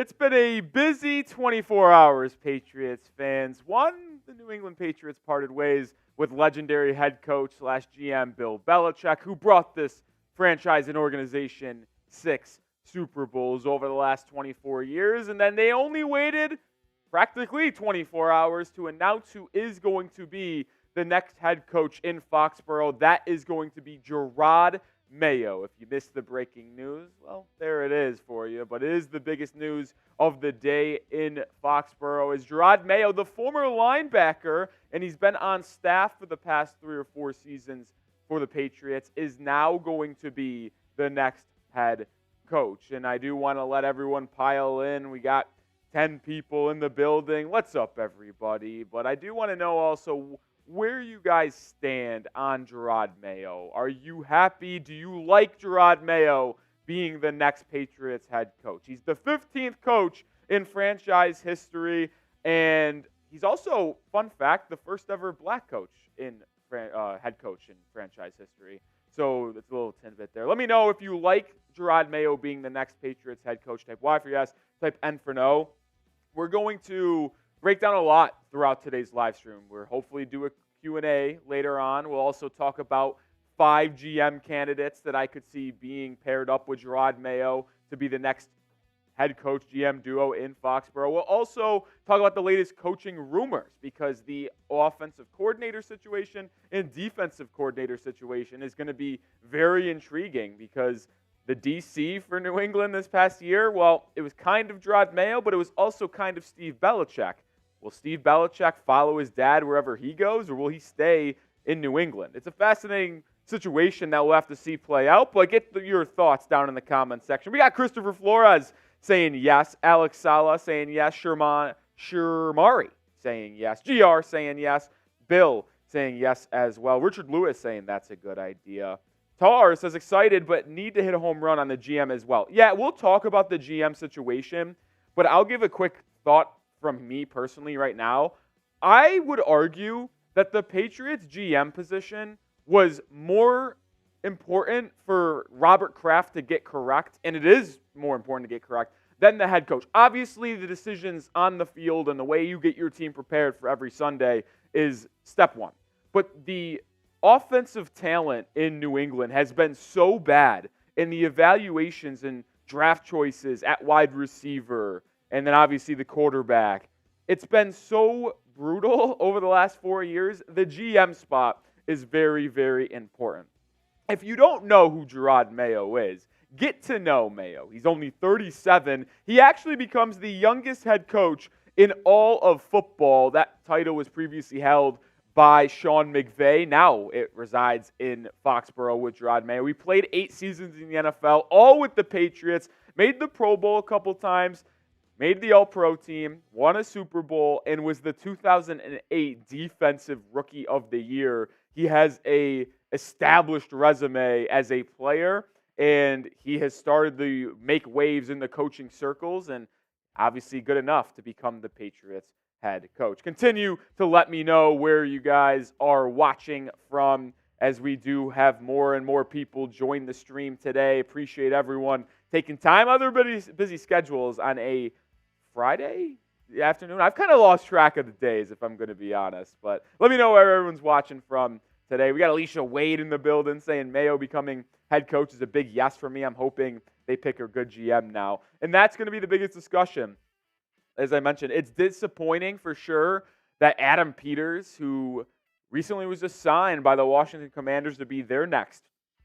It's been a busy 24 hours, Patriots fans. One, the New England Patriots parted ways with legendary head coach / GM Bill Belichick, who brought this franchise and organization 6 Super Bowls over the last 24 years. And then they only waited practically 24 hours to announce who is going to be the next head coach in Foxborough. That is going to be Jerod Mayo. If you missed the breaking news, well, there it is for you. But it is the biggest news of the day in Foxborough is Jerod Mayo, the former linebacker, and he's been on staff for the past 3 or 4 seasons for the Patriots, is now going to be the next head coach. And I do want to let everyone pile in. We got 10 people in the building. What's up, everybody? But I do want to know also where you guys stand on Jerod Mayo. Are you happy? Do you like Jerod Mayo being the next Patriots head coach? He's the 15th coach in franchise history, and he's also, fun fact, the first ever black coach in head coach in franchise history. So that's a little tidbit there. Let me know if you like Jerod Mayo being the next Patriots head coach. Type Y for yes, type N for no. We're going to break down a lot throughout today's live stream. We'll hopefully do a Q&A later on. We'll also talk about 5 GM candidates that I could see being paired up with Jerod Mayo to be the next head coach GM duo in Foxborough. We'll also talk about the latest coaching rumors because the offensive coordinator situation and defensive coordinator situation is going to be very intriguing because the DC for New England this past year, well, it was kind of Jerod Mayo, but it was also kind of Steve Belichick. Will Steve Belichick follow his dad wherever he goes, or will he stay in New England? It's a fascinating situation that we'll have to see play out, but get your thoughts down in the comments section. We got Christopher Flores saying yes, Alex Sala saying yes, Shermari saying yes, GR saying yes, Bill saying yes as well, Richard Lewis saying that's a good idea. Tar says excited, but need to hit a home run on the GM as well. Yeah, we'll talk about the GM situation, but I'll give a quick thought from me personally right now. I would argue that the Patriots GM position was more important for Robert Kraft to get correct, and it is more important to get correct, than the head coach. Obviously, the decisions on the field and the way you get your team prepared for every Sunday is step one. But the offensive talent in New England has been so bad in the evaluations and draft choices at wide receiver and then obviously the quarterback. It's been so brutal over the last 4 years. The GM spot is very, very important. If you don't know who Jerod Mayo is, get to know Mayo. He's only 37. He actually becomes the youngest head coach in all of football. That title was previously held by Sean McVay. Now it resides in Foxborough with Jerod Mayo. He played 8 seasons in the NFL, all with the Patriots, made the Pro Bowl a couple times, made the All-Pro team, won a Super Bowl, and was the 2008 Defensive Rookie of the Year. He has a established resume as a player, and he has started to make waves in the coaching circles, and obviously good enough to become the Patriots head coach. Continue to let me know where you guys are watching from as we do have more and more people join the stream today. Appreciate everyone taking time. Other busy schedules on a Friday afternoon. I've kind of lost track of the days, if I'm going to be honest. But let me know where everyone's watching from today. We got Alicia Wade in the building saying Mayo becoming head coach is a big yes for me. I'm hoping they pick a good GM now. And that's going to be the biggest discussion. As I mentioned, it's disappointing for sure that Adam Peters, who recently was assigned by the Washington Commanders to be their next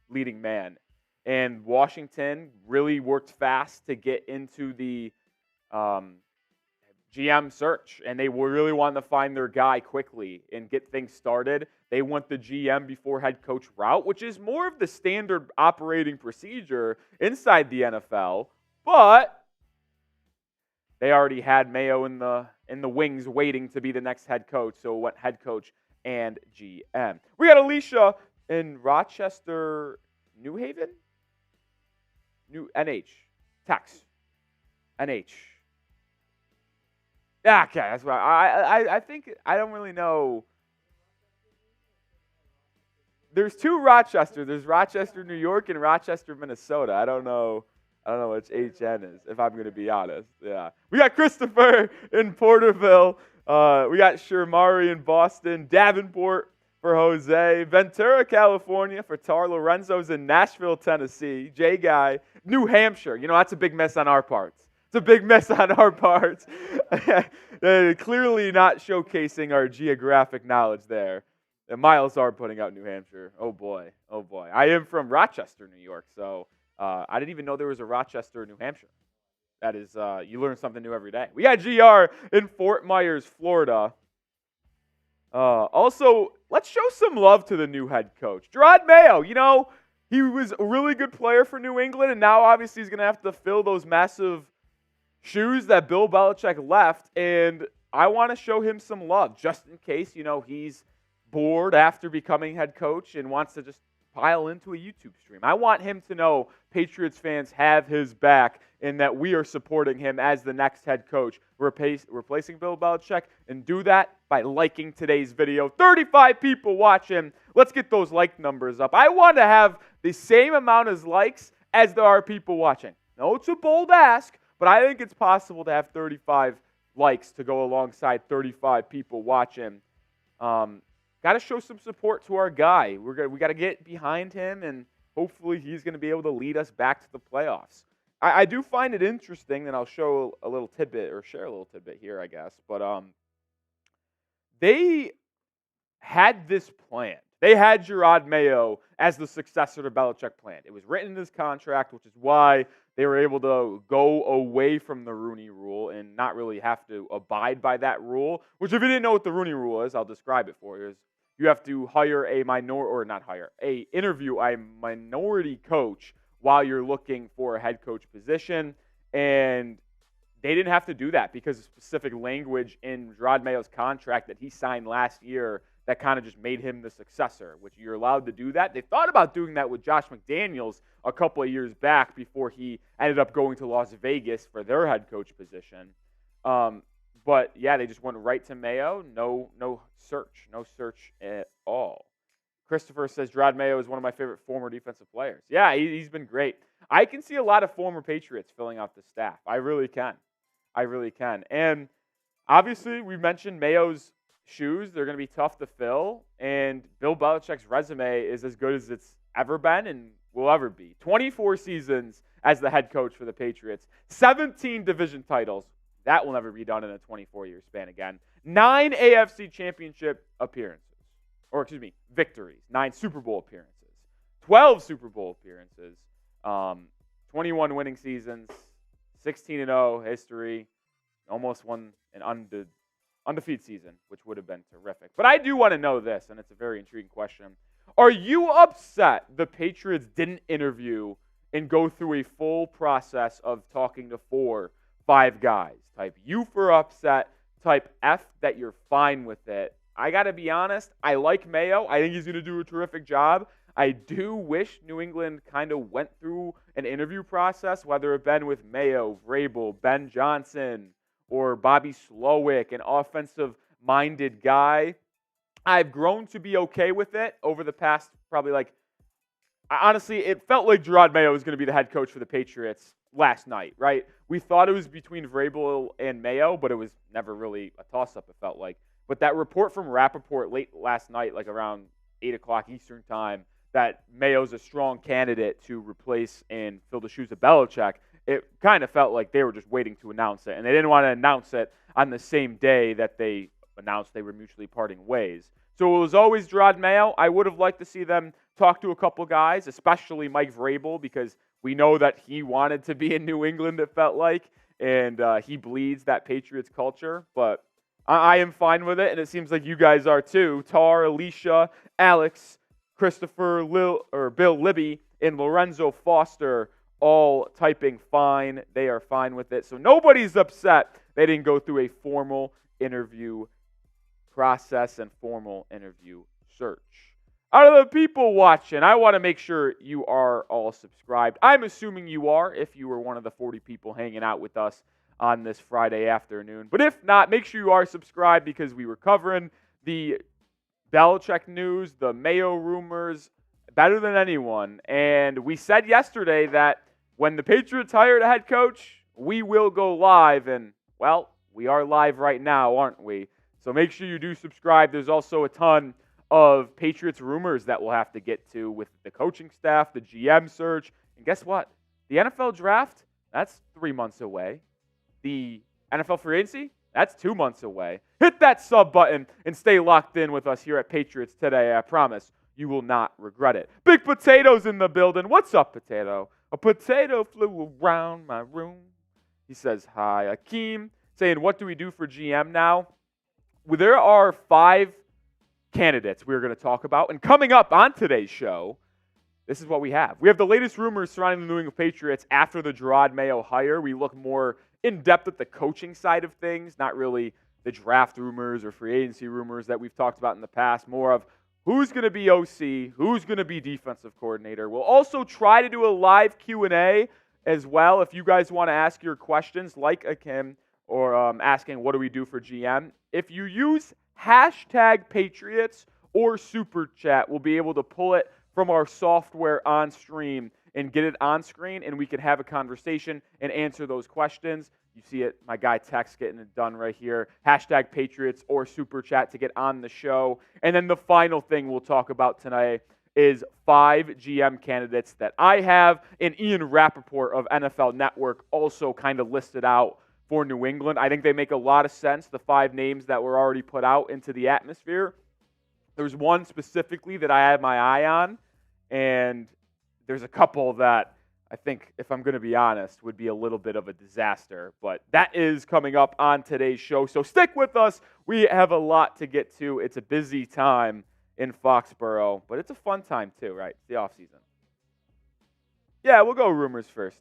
leading man, and Washington really worked fast to get into the GM search, and they really wanted to find their guy quickly and get things started. They went the GM before head coach route, which is more of the standard operating procedure inside the NFL, but they already had Mayo in the wings waiting to be the next head coach, so it went head coach and GM. We got Alicia in Rochester, New Haven? NH. Tex. NH. Yeah, okay, that's right. I think, I don't really know. There's 2 Rochester. There's Rochester, New York, and Rochester, Minnesota. I don't know I don't know which HN is, if I'm going to be honest. Yeah. We got Christopher in Porterville. We got Shermari in Boston. Davenport for Jose. Ventura, California for Tar. Lorenzo's in Nashville, Tennessee. Jay Guy, New Hampshire. You know, that's a big miss on our parts. It's a big miss on our parts. Clearly not showcasing our geographic knowledge there. And Miles are putting out New Hampshire. Oh, boy. Oh, boy. I am from Rochester, New York, so I didn't even know there was a Rochester, New Hampshire. That is, you learn something new every day. We got GR in Fort Myers, Florida. Also, let's show some love to the new head coach. Jerod Mayo, you know, he was a really good player for New England, and now obviously he's going to have to fill those massive shoes that Bill Belichick left, and I want to show him some love just in case, you know, he's bored after becoming head coach and wants to just pile into a YouTube stream. I want him to know Patriots fans have his back and that we are supporting him as the next head coach, replacing Bill Belichick, and do that by liking today's video. 35 people watching. Let's get those like numbers up. I want to have the same amount of likes as there are people watching. No, it's a bold ask, but I think it's possible to have 35 likes to go alongside 35 people watching. Got to show some support to our guy. We got to get behind him, and hopefully he's going to be able to lead us back to the playoffs. I do find it interesting, and I'll show a little tidbit or share a little tidbit here, I guess. But they had this plan. They had Jerod Mayo as the successor to Belichick plan. It was written in his contract, which is why they were able to go away from the Rooney Rule and not really have to abide by that rule. Which, if you didn't know what the Rooney Rule is, I'll describe it for you. You have to hire interview a minority coach while you're looking for a head coach position. And they didn't have to do that because of specific language in Jerod Mayo's contract that he signed last year that kind of just made him the successor, which you're allowed to do that. They thought about doing that with Josh McDaniels a couple of years back before he ended up going to Las Vegas for their head coach position. But, yeah, they just went right to Mayo. No search at all. Christopher says Jerod Mayo is one of my favorite former defensive players. Yeah, he's been great. I can see a lot of former Patriots filling out the staff. I really can. And obviously, we mentioned Mayo's shoes. They're going to be tough to fill. And Bill Belichick's resume is as good as it's ever been and will ever be. 24 seasons as the head coach for the Patriots. 17 division titles. That will never be done in a 24-year span again. 9 AFC championship appearances. Victories. 9 Super Bowl appearances. 12 Super Bowl appearances. 21 winning seasons. 16-0 history. Almost won an undefeated season, which would have been terrific. But I do want to know this, and it's a very intriguing question. Are you upset the Patriots didn't interview and go through a full process of talking to 4-5 guys? Type U for upset. Type F that you're fine with it. I got to be honest, I like Mayo. I think he's going to do a terrific job. I do wish New England kind of went through an interview process, whether it been with Mayo, Vrabel, Ben Johnson, or Bobby Slowick, an offensive-minded guy. I've grown to be okay with it over the past honestly, it felt like Jerod Mayo was going to be the head coach for the Patriots last night, right? We thought it was between Vrabel and Mayo, but it was never really a toss-up, it felt like. But that report from Rappaport late last night, like around 8 o'clock Eastern time, that Mayo's a strong candidate to replace and fill the shoes of Belichick, it kind of felt like they were just waiting to announce it. And they didn't want to announce it on the same day that they announced they were mutually parting ways. So it was always Jerod Mayo. I would have liked to see them talk to a couple guys, especially Mike Vrabel, because we know that he wanted to be in New England, it felt like, and he bleeds that Patriots culture. But I am fine with it, and it seems like you guys are too. Tar, Alicia, Alex, Christopher, Bill Libby, and Lorenzo Foster all typing fine. They are fine with it. So nobody's upset they didn't go through a formal interview process and formal interview search. Out of the people watching, I want to make sure you are all subscribed. I'm assuming you are if you were one of the 40 people hanging out with us on this Friday afternoon. But if not, make sure you are subscribed because we were covering the Belichick news, the Mayo rumors, better than anyone. And we said yesterday that when the Patriots hired a head coach, we will go live. And, well, we are live right now, aren't we? So make sure you do subscribe. There's also a ton of Patriots rumors that we'll have to get to with the coaching staff, the GM search. And guess what? The NFL draft, that's 3 months away. The NFL free agency, that's 2 months away. Hit that sub button and stay locked in with us here at Patriots Today. I promise you will not regret it. Big Potato's in the building. What's up, Potato? A potato flew around my room. He says hi. Akeem saying, what do we do for GM now? Well, there are 5 candidates we're going to talk about. And coming up on today's show, this is what we have. We have the latest rumors surrounding the New England Patriots after the Jerod Mayo hire. We look more in depth at the coaching side of things, not really the draft rumors or free agency rumors that we've talked about in the past, more of who's going to be OC, who's going to be defensive coordinator. We'll also try to do a live Q&A as well. If you guys want to ask your questions like Akim or asking what do we do for GM, if you use hashtag Patriots or Super Chat, we'll be able to pull it from our software on stream and get it on screen, and we can have a conversation and answer those questions. You see it, my guy Tex getting it done right here. Hashtag Patriots or Super Chat to get on the show. And then the final thing we'll talk about tonight is 5 GM candidates that I have, and Ian Rappaport of NFL Network also kind of listed out for New England. I think they make a lot of sense, the 5 names that were already put out into the atmosphere. There's one specifically that I have my eye on, and there's a couple that I think, if I'm going to be honest, would be a little bit of a disaster. But that is coming up on today's show. So stick with us. We have a lot to get to. It's a busy time in Foxborough, but it's a fun time too, right? It's the offseason. Yeah, we'll go rumors first.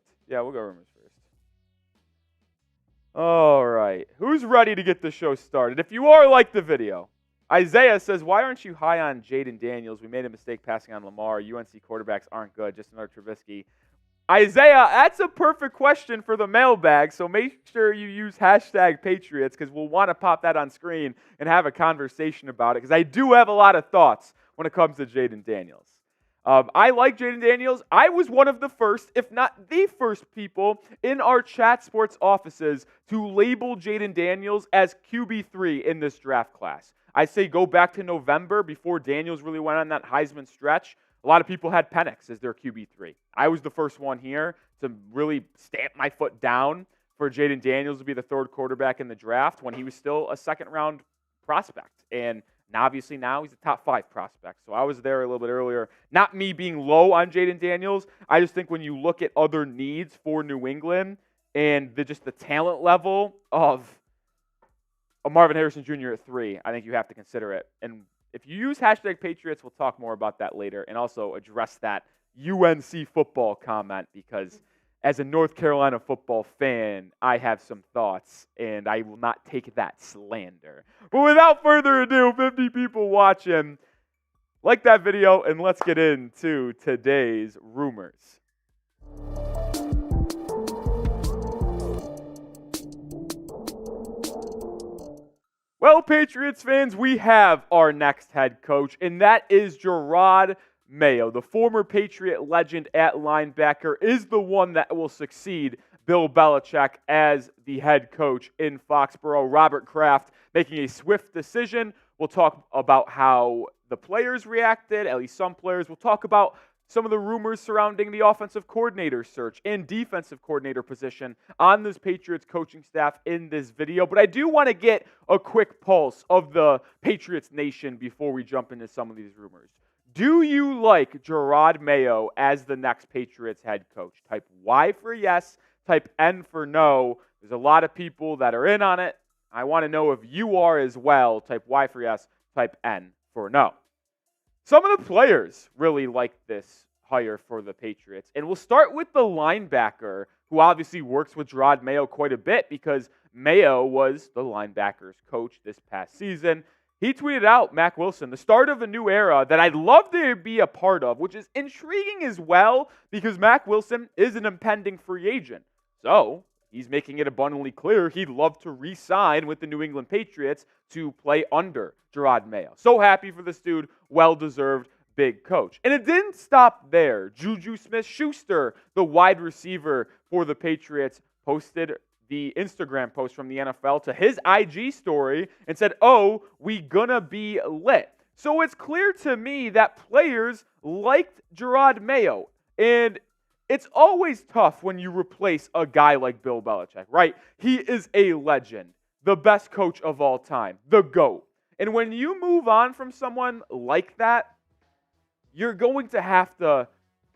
All right. Who's ready to get the show started? If you are, like the video. Isaiah says, why aren't you high on Jaden Daniels? We made a mistake passing on Lamar. UNC quarterbacks aren't good. Just another Trubisky. Isaiah, that's a perfect question for the mailbag, so make sure you use hashtag Patriots because we'll want to pop that on screen and have a conversation about it because I do have a lot of thoughts when it comes to Jaden Daniels. I like Jaden Daniels. I was one of the first, if not the first people in our Chat Sports offices to label Jaden Daniels as QB3 in this draft class. I say go back to November before Daniels really went on that Heisman stretch. A lot of people had Penix as their QB3. I was the first one here to really stamp my foot down for Jaden Daniels to be the 3rd quarterback in the draft when he was still a 2nd-round prospect. And obviously now he's a top 5 prospect. So I was there a little bit earlier. Not me being low on Jaden Daniels. I just think when you look at other needs for New England and just the talent level of Marvin Harrison Jr. at 3, I think you have to consider it. And if you use hashtag Patriots, we'll talk more about that later and also address that UNC football comment because as a North Carolina football fan, I have some thoughts and I will not take that slander. But without further ado, 50 people watching, like that video and let's get into today's rumors. Well, Patriots fans, we have our next head coach, and that is Jerod Mayo. The former Patriot legend at linebacker is the one that will succeed Bill Belichick as the head coach in Foxborough. Robert Kraft making a swift decision. We'll talk about how the players reacted, at least some players. We'll talk about some of the rumors surrounding the offensive coordinator search and defensive coordinator position on this Patriots coaching staff in this video. But I do want to get a quick pulse of the Patriots Nation before we jump into some of these rumors. Do you like Jerod Mayo as the next Patriots head coach? Type Y for yes, type N for no. There's a lot of people that are in on it. I want to know if you are as well. Type Y for yes, type N for no. Some of the players really like this hire for the Patriots. And we'll start with the linebacker, who obviously works with Jerod Mayo quite a bit because Mayo was the linebackers coach this past season. He tweeted out, Mack Wilson, the start of a new era that I'd love to be a part of, which is intriguing as well because Mack Wilson is an impending free agent. So he's making it abundantly clear he'd love to re-sign with the New England Patriots to play under Jerod Mayo. So happy for this dude. Well-deserved. big coach. And it didn't stop there. Juju Smith-Schuster, the wide receiver for the Patriots, posted the Instagram post from the NFL to his IG story and said, "Oh, we gonna be lit." So it's clear to me that players liked Jerod Mayo. And it's always tough when you replace a guy like Bill Belichick, right? He is a legend, the best coach of all time, the GOAT. And when you move on from someone like that, you're going to have to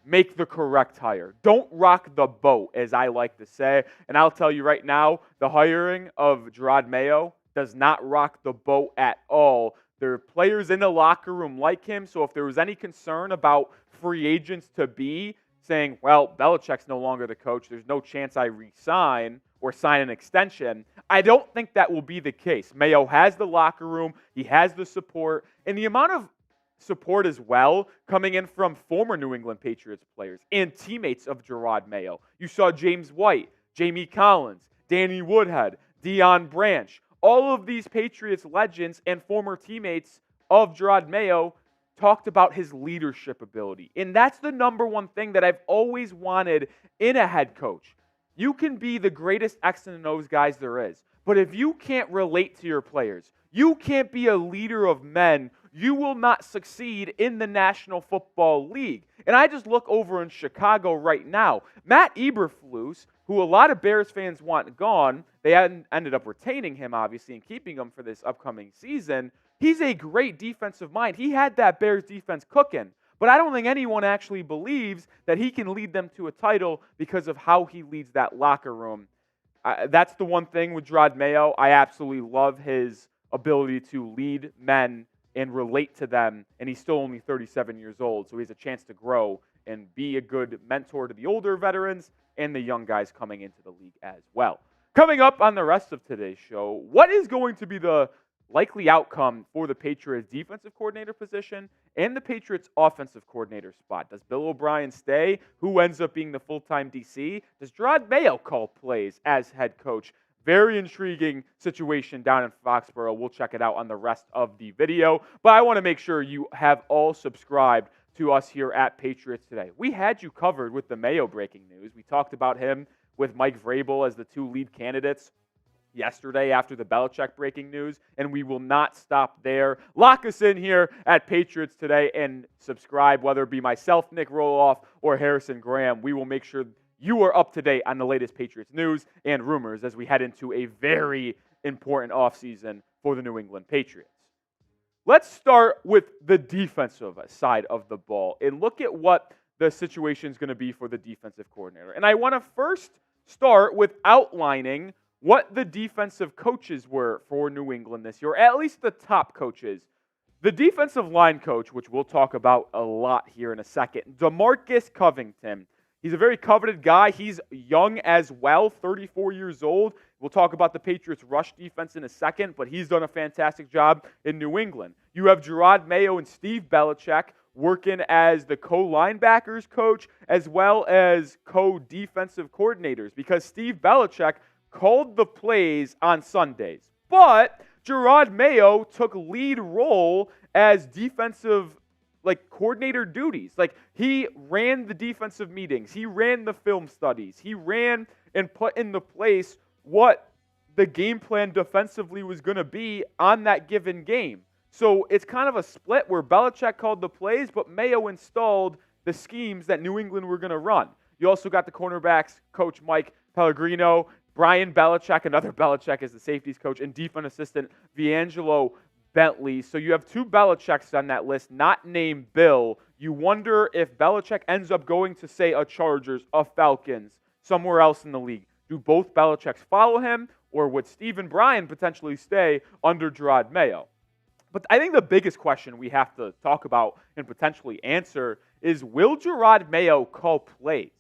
make the correct hire. Don't rock the boat, as I like to say. And I'll tell you right now, the hiring of Jerod Mayo does not rock the boat at all. There are players in the locker room like him, so if there was any concern about free agents to be saying, well, Belichick's no longer the coach, there's no chance I resign or sign an extension, I don't think that will be the case. Mayo has the locker room, he has the support, and the amount of support as well coming in from former New England Patriots players and teammates of Jerod Mayo. You saw James White, Jamie Collins, Danny Woodhead, Deion Branch. All of these Patriots legends and former teammates of Jerod Mayo talked about his leadership ability. And that's the number one thing that I've always wanted in a head coach. You can be the greatest X and O's guys there is, but if you can't relate to your players, you can't be a leader of men, you will not succeed in the National Football League. And I just look over in Chicago right now. Matt Eberflus, who a lot of Bears fans want gone, they ended up retaining him, obviously, and keeping him for this upcoming season. He's a great defensive mind. He had that Bears defense cooking. But I don't think anyone actually believes that he can lead them to a title because of how he leads that locker room. That's the one thing with Jerod Mayo. I absolutely love his ability to lead men and relate to them. And he's still only 37 years old, so he has a chance to grow and be a good mentor to the older veterans and the young guys coming into the league as well. Coming up on the rest of today's show, what is going to be the likely outcome for the Patriots defensive coordinator position and the Patriots offensive coordinator spot? Does Bill O'Brien stay? Who ends up being the full-time DC? Does Jerod Mayo call plays as head coach? Very intriguing situation down in Foxborough. We'll check it out on the rest of the video. But I want to make sure you have all subscribed to us here at Patriots Today. We had you covered with the Mayo breaking news. We talked about him with Mike Vrabel as the two lead candidates yesterday after the Belichick breaking news, and we will not stop there. Lock us in here at Patriots Today and subscribe, whether it be myself, Nic Rohloff, or Harrison Graham. We will make sure you are up to date on the latest Patriots news and rumors as we head into a very important offseason for the New England Patriots. Let's start with the defensive side of the ball and look at what the situation is going to be for the defensive coordinator. And I want to first start with outlining what the defensive coaches were for New England this year, at least the top coaches. The defensive line coach, which we'll talk about a lot here in a second, DeMarcus Covington. He's a very coveted guy. He's young as well, 34 years old. We'll talk about the Patriots' rush defense in a second, but he's done a fantastic job in New England. You have Jerod Mayo and Steve Belichick working as the co-linebackers coach as well as co-defensive coordinators because Steve Belichick called the plays on Sundays. But Jerod Mayo took lead role as defensive coordinator duties. He ran the defensive meetings. He ran the film studies. He ran and put into place what the game plan defensively was going to be on that given game. So it's kind of a split where Belichick called the plays, but Mayo installed the schemes that New England were going to run. You also got the cornerbacks coach Mike Pellegrino, Brian Belichick, another Belichick as the safeties coach, and defense assistant Viangelo Bentley. So you have two Belichicks on that list, not named Bill. You wonder if Belichick ends up going to, say, a Chargers, a Falcons, somewhere else in the league. Do both Belichicks follow him, or would Steve and Brian potentially stay under Jerod Mayo? But I think the biggest question we have to talk about and potentially answer is, will Jerod Mayo call plays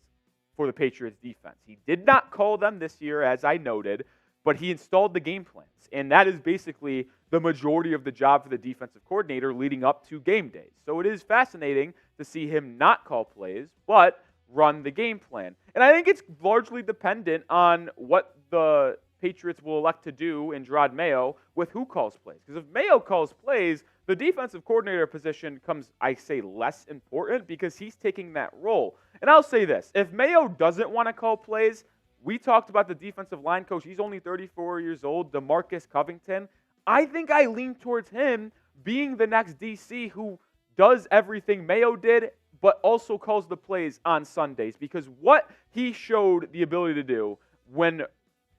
for the Patriots defense? He did not call them this year, as I noted, but he installed the game plans. And that is basically the majority of the job for the defensive coordinator leading up to game days. So it is fascinating to see him not call plays, but run the game plan. And I think it's largely dependent on what the Patriots will elect to do in Jerod Mayo with who calls plays. Because if Mayo calls plays, the defensive coordinator position becomes, I say, less important because he's taking that role. And I'll say this, if Mayo doesn't want to call plays, we talked about the defensive line coach. He's only 34 years old, DeMarcus Covington. I think I lean towards him being the next DC who does everything Mayo did, but also calls the plays on Sundays. Because what he showed the ability to do when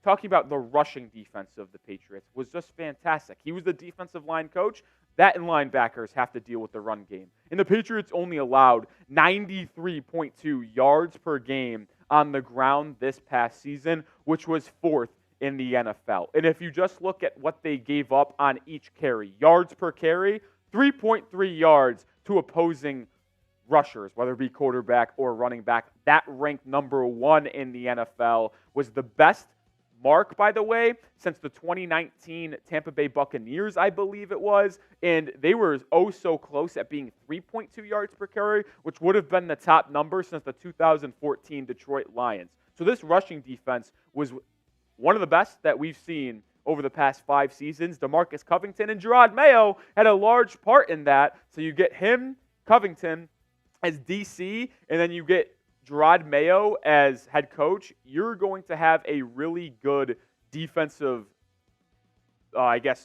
talking about the rushing defense of the Patriots was just fantastic. He was the defensive line coach. That and linebackers have to deal with the run game. And the Patriots only allowed 93.2 yards per game on the ground this past season, which was fourth in the NFL. And if you just look at what they gave up on each carry, yards per carry, 3.3 yards to opposing rushers, whether it be quarterback or running back. That ranked number 1 in the NFL, was the best mark, by the way, since the 2019 Tampa Bay Buccaneers, I believe it was, and they were oh so close at being 3.2 yards per carry, which would have been the top number since the 2014 Detroit Lions. So this rushing defense was one of the best that we've seen over the past 5 seasons. DeMarcus Covington and Jerod Mayo had a large part in that. So you get him, Covington, as DC, and then you get Jerod Mayo as head coach. You're going to have a really good defensive,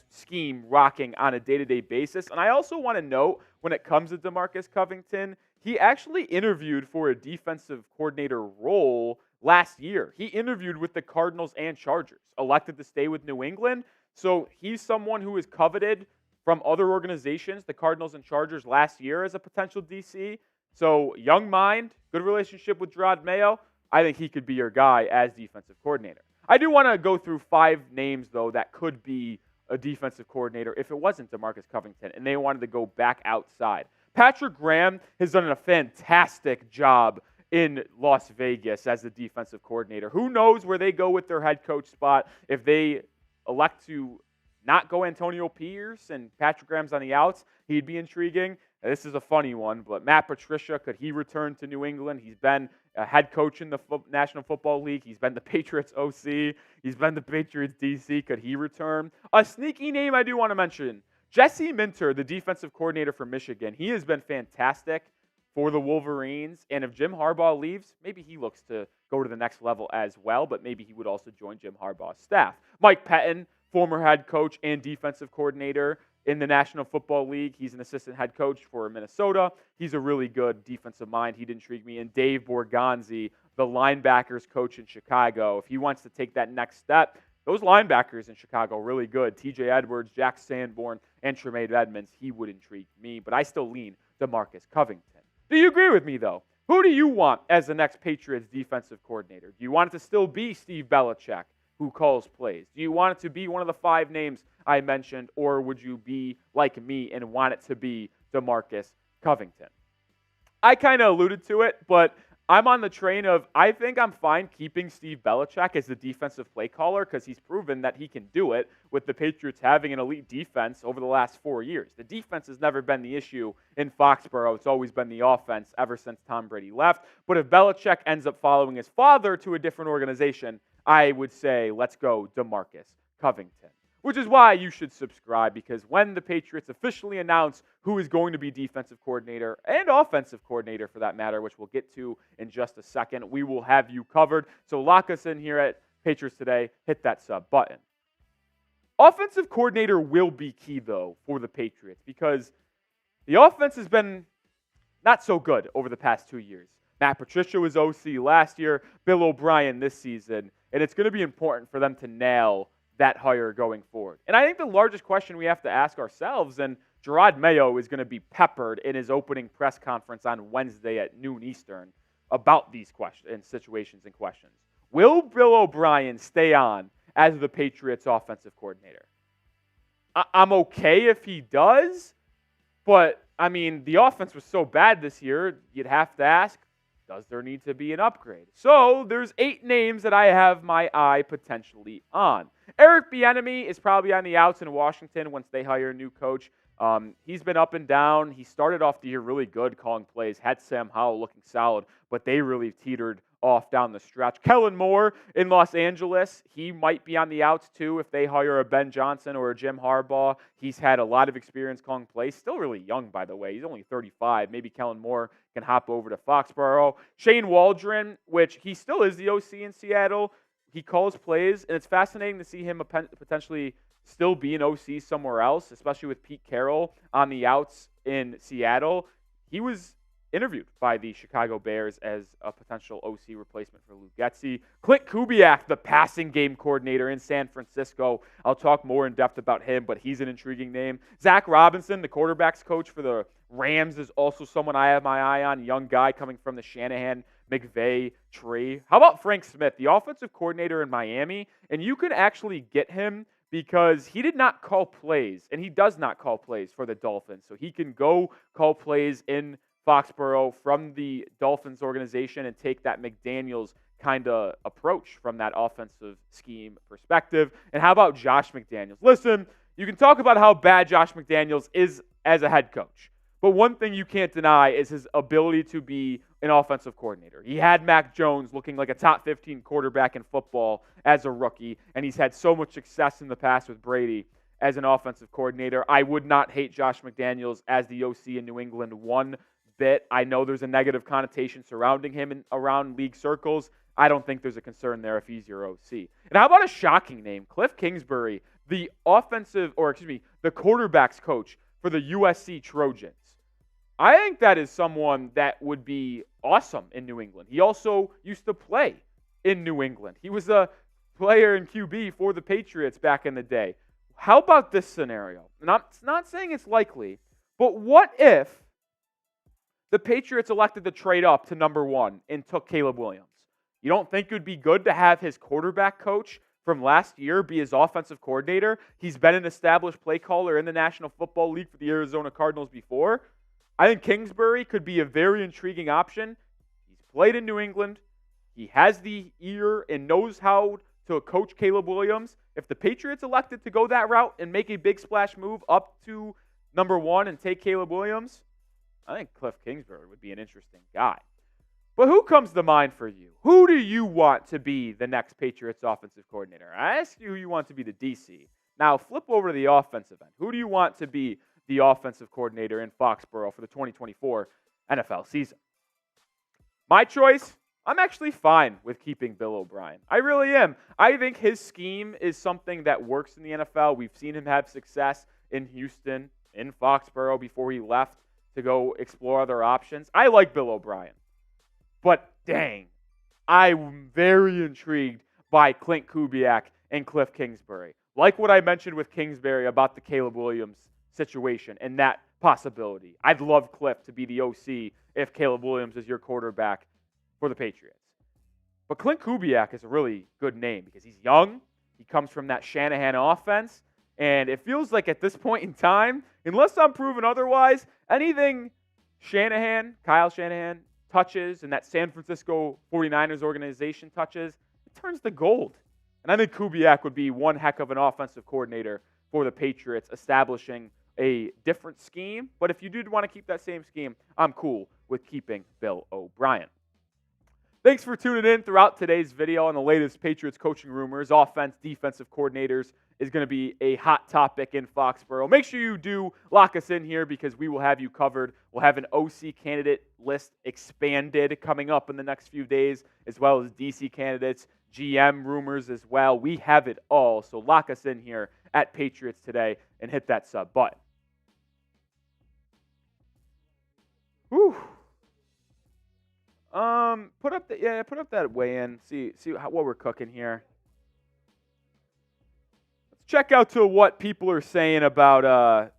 scheme rocking on a day-to-day basis. And I also want to note, when it comes to DeMarcus Covington, he actually interviewed for a defensive coordinator role last year. He interviewed with the Cardinals and Chargers, elected to stay with New England. So he's someone who is coveted from other organizations, the Cardinals and Chargers, last year as a potential DC. So young mind, good relationship with Jerod Mayo. I think he could be your guy as defensive coordinator. I do want to go through 5 names, though, that could be a defensive coordinator if it wasn't DeMarcus Covington and they wanted to go back outside. Patrick Graham has done a fantastic job in Las Vegas as the defensive coordinator. Who knows where they go with their head coach spot? If they elect to not go Antonio Pierce and Patrick Graham's on the outs, he'd be intriguing. This is a funny one, but Matt Patricia, could he return to New England? He's been a head coach in the National Football League. He's been the Patriots OC. He's been the Patriots DC. Could he return? A sneaky name I do want to mention, Jesse Minter, the defensive coordinator for Michigan. He has been fantastic for the Wolverines, and if Jim Harbaugh leaves, maybe he looks to go to the next level as well, but maybe he would also join Jim Harbaugh's staff. Mike Pettin, former head coach and defensive coordinator in the National Football League. He's an assistant head coach for Minnesota. He's a really good defensive mind. He'd intrigue me. And Dave Borgonzi, the linebackers coach in Chicago. If he wants to take that next step, those linebackers in Chicago are really good. TJ Edwards, Jack Sanborn, and Tremaine Edmonds, he would intrigue me. But I still lean DeMarcus Covington. Do you agree with me, though? Who do you want as the next Patriots defensive coordinator? Do you want it to still be Steve Belichick, who calls plays? Do you want it to be one of the 5 names I mentioned, or would you be like me and want it to be DeMarcus Covington? I kind of alluded to it, but I'm on the train of I think I'm fine keeping Steve Belichick as the defensive play caller because he's proven that he can do it with the Patriots having an elite defense over the last 4 years. The defense has never been the issue in Foxborough. It's always been the offense ever since Tom Brady left. But if Belichick ends up following his father to a different organization, I would say let's go DeMarcus Covington. Which is why you should subscribe, because when the Patriots officially announce who is going to be defensive coordinator and offensive coordinator for that matter, which we'll get to in just a second, we will have you covered. So lock us in here at Patriots Today. Hit that sub button. Offensive coordinator will be key, though, for the Patriots because the offense has been not so good over the past 2 years. Matt Patricia was OC last year, Bill O'Brien this season, and it's going to be important for them to nail that hire going forward. And I think the largest question we have to ask ourselves, and Jerod Mayo is going to be peppered in his opening press conference on Wednesday at noon Eastern about these questions and situations and questions. Will Bill O'Brien stay on as the Patriots offensive coordinator? I'm okay if he does, but I mean, the offense was so bad this year, you'd have to ask, does there need to be an upgrade? So there's 8 names that I have my eye potentially on. Eric Bieniemy is probably on the outs in Washington once they hire a new coach. He's been up and down. He started off the year really good calling plays, had Sam Howell looking solid, but they really teetered off down the stretch. Kellen Moore in Los Angeles, he might be on the outs too if they hire a Ben Johnson or a Jim Harbaugh. He's had a lot of experience calling plays. Still really young, by the way. He's only 35. Maybe Kellen Moore can hop over to Foxborough. Shane Waldron, which he still is the OC in Seattle. He calls plays, and it's fascinating to see him potentially still be an OC somewhere else, especially with Pete Carroll on the outs in Seattle. He was interviewed by the Chicago Bears as a potential OC replacement for Luke Getsy. Clint Kubiak, the passing game coordinator in San Francisco. I'll talk more in depth about him, but he's an intriguing name. Zach Robinson, the quarterbacks coach for the Rams, is also someone I have my eye on. Young guy coming from the Shanahan McVay tree. How about Frank Smith, the offensive coordinator in Miami? And you can actually get him because he did not call plays, and he does not call plays for the Dolphins. So he can go call plays in Foxborough from the Dolphins organization and take that McDaniels kind of approach from that offensive scheme perspective. And how about Josh McDaniels? Listen, you can talk about how bad Josh McDaniels is as a head coach, but one thing you can't deny is his ability to be an offensive coordinator. He had Mac Jones looking like a top 15 quarterback in football as a rookie, and he's had so much success in the past with Brady as an offensive coordinator. I would not hate Josh McDaniels as the OC in New England one bit. I know there's a negative connotation surrounding him in around league circles. I don't think there's a concern there if he's your OC. And how about a shocking name? Cliff Kingsbury, the quarterback's coach for the USC Trojans. I think that is someone that would be awesome in New England. He also used to play in New England. He was a player in QB for the Patriots back in the day. How about this scenario? And I'm not saying it's likely, but what if the Patriots elected to trade up to number 1 and took Caleb Williams? You don't think it would be good to have his quarterback coach from last year be his offensive coordinator? He's been an established play caller in the National Football League for the Arizona Cardinals before. I think Kingsbury could be a very intriguing option. He's played in New England. He has the ear and knows how to coach Caleb Williams. If the Patriots elected to go that route and make a big splash move up to number 1 and take Caleb Williams, I think Cliff Kingsbury would be an interesting guy. But who comes to mind for you? Who do you want to be the next Patriots offensive coordinator? I asked you who you want to be the DC. Now flip over to the offensive end. Who do you want to be the offensive coordinator in Foxborough for the 2024 NFL season? My choice, I'm actually fine with keeping Bill O'Brien. I really am. I think his scheme is something that works in the NFL. We've seen him have success in Houston, in Foxborough before he left to go explore other options. I like Bill O'Brien. But dang, I'm very intrigued by Clint Kubiak and Cliff Kingsbury. Like what I mentioned with Kingsbury about the Caleb Williams situation and that possibility. I'd love Cliff to be the OC if Caleb Williams is your quarterback for the Patriots. But Clint Kubiak is a really good name because he's young. He comes from that Shanahan offense. And it feels like at this point in time, unless I'm proven otherwise, anything Kyle Shanahan, touches and that San Francisco 49ers organization touches, it turns to gold. And I think Kubiak would be one heck of an offensive coordinator for the Patriots, establishing a different scheme. But if you did want to keep that same scheme, I'm cool with keeping Bill O'Brien. Thanks for tuning in throughout today's video on the latest Patriots coaching rumors. Offense, defensive coordinators is going to be a hot topic in Foxborough. Make sure you do lock us in here because we will have you covered. We'll have an OC candidate list expanded coming up in the next few days, as well as DC candidates, GM rumors as well. We have it all, so lock us in here at Patriots Today and hit that sub button. Whew. Put up that weigh-in. See what we're cooking here. Let's check out to what people are saying about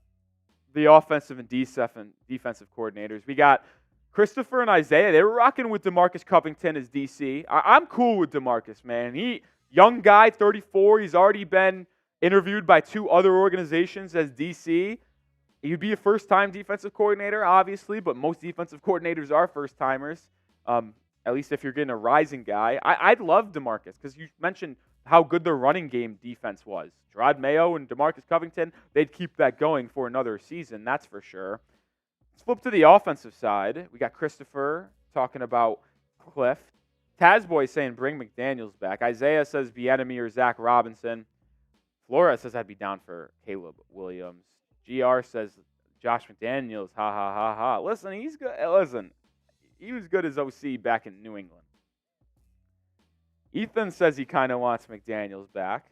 the offensive and defensive coordinators. We got Christopher and Isaiah. They were rocking with DeMarcus Covington as DC. I'm cool with DeMarcus, man. Young guy, 34. He's already been interviewed by 2 other organizations as DC. He'd be a first-time defensive coordinator, obviously, but most defensive coordinators are first-timers. At least if you're getting a rising guy. I'd love DeMarcus because you mentioned how good the running game defense was. Jerod Mayo and DeMarcus Covington, they'd keep that going for another season, that's for sure. Let's flip to the offensive side. We got Christopher talking about Cliff. Tazboy saying bring McDaniels back. Isaiah says Bieniemy or Zach Robinson. Flora says I'd be down for Caleb Williams. GR says Josh McDaniels. Ha ha ha ha. Listen, he's good. Listen, he was good as OC back in New England. Ethan says he kind of wants McDaniels back.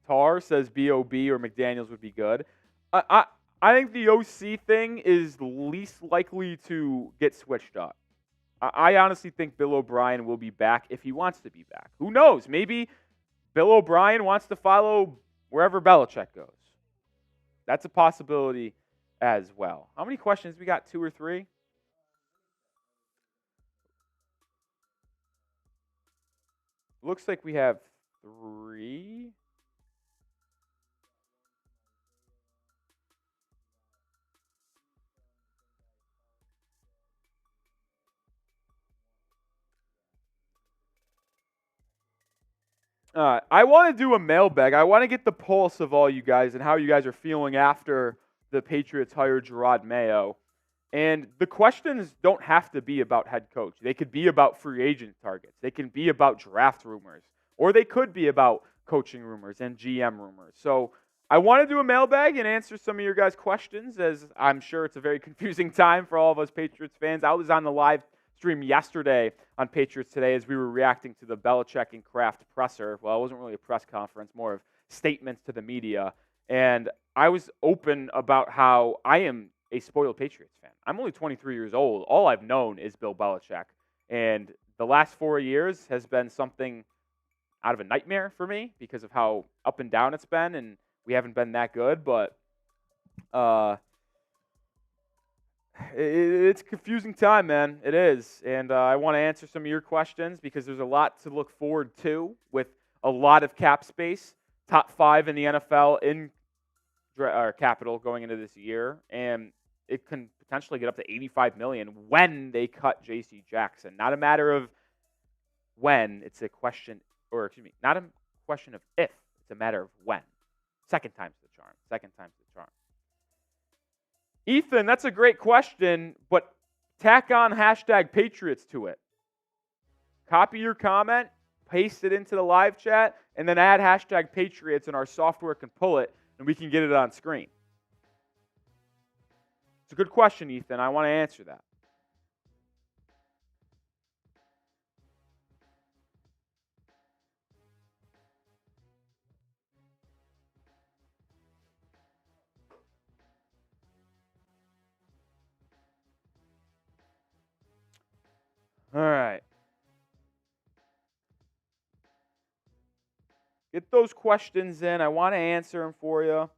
Tar says BOB or McDaniels would be good. I think the OC thing is least likely to get switched up. I honestly think Bill O'Brien will be back if he wants to be back. Who knows? Maybe Bill O'Brien wants to follow wherever Belichick goes. That's a possibility as well. How many questions we got? 2 or 3? Looks like we have 3. I want to do a mailbag. I want to get the pulse of all you guys and how you guys are feeling after the Patriots hired Jerod Mayo. And the questions don't have to be about head coach. They could be about free agent targets. They can be about draft rumors. Or they could be about coaching rumors and GM rumors. So I want to do a mailbag and answer some of your guys' questions, as I'm sure it's a very confusing time for all of us Patriots fans. I was on the live stream yesterday on Patriots Today as we were reacting to the Belichick and Kraft presser. Well, it wasn't really a press conference, more of statements to the media. And I was open about how I am a spoiled Patriots fan. I'm only 23 years old. All I've known is Bill Belichick. And the last 4 years has been something out of a nightmare for me because of how up and down it's been, and we haven't been that good. But it's a confusing time, man. It is. And I want to answer some of your questions because there's a lot to look forward to with a lot of cap space. Top 5 in the NFL in capital going into this year. And it can potentially get up to $85 million when they cut J.C. Jackson. Not a matter of when. It's a question, or excuse me, not a question of if. It's a matter of when. Second time's the charm. Second time's the charm. Ethan, that's a great question, but tack on hashtag Patriots to it. Copy your comment, paste it into the live chat, and then add hashtag Patriots, and our software can pull it, and we can get it on screen. It's a good question, Ethan. I want to answer that. All right. Get those questions in. I want to answer them for you.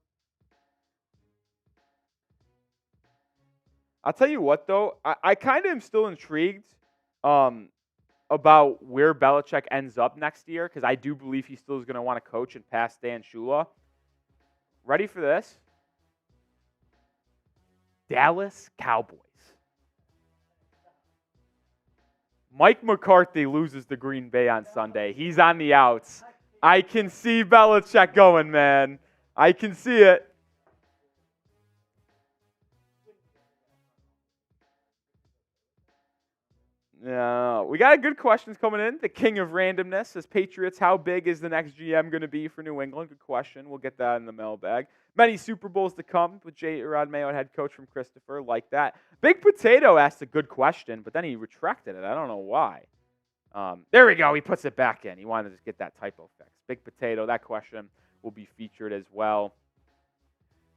I'll tell you what, though. I kind of am still intrigued about where Belichick ends up next year because I do believe he still is going to want to coach and pass Dan Shula. Ready for this? Dallas Cowboys. Mike McCarthy loses to Green Bay on Sunday. He's on the outs. I can see Belichick going, man. I can see it. No, we got good questions coming in. The king of randomness says, Patriots, how big is the next GM going to be for New England? Good question. We'll get that in the mailbag. Many Super Bowls to come with Jerod Mayo, head coach from Christopher. Like that. Big Potato asked a good question, but then he retracted it. I don't know why. There we go. He puts it back in. He wanted to just get that typo fixed. Big Potato, that question will be featured as well.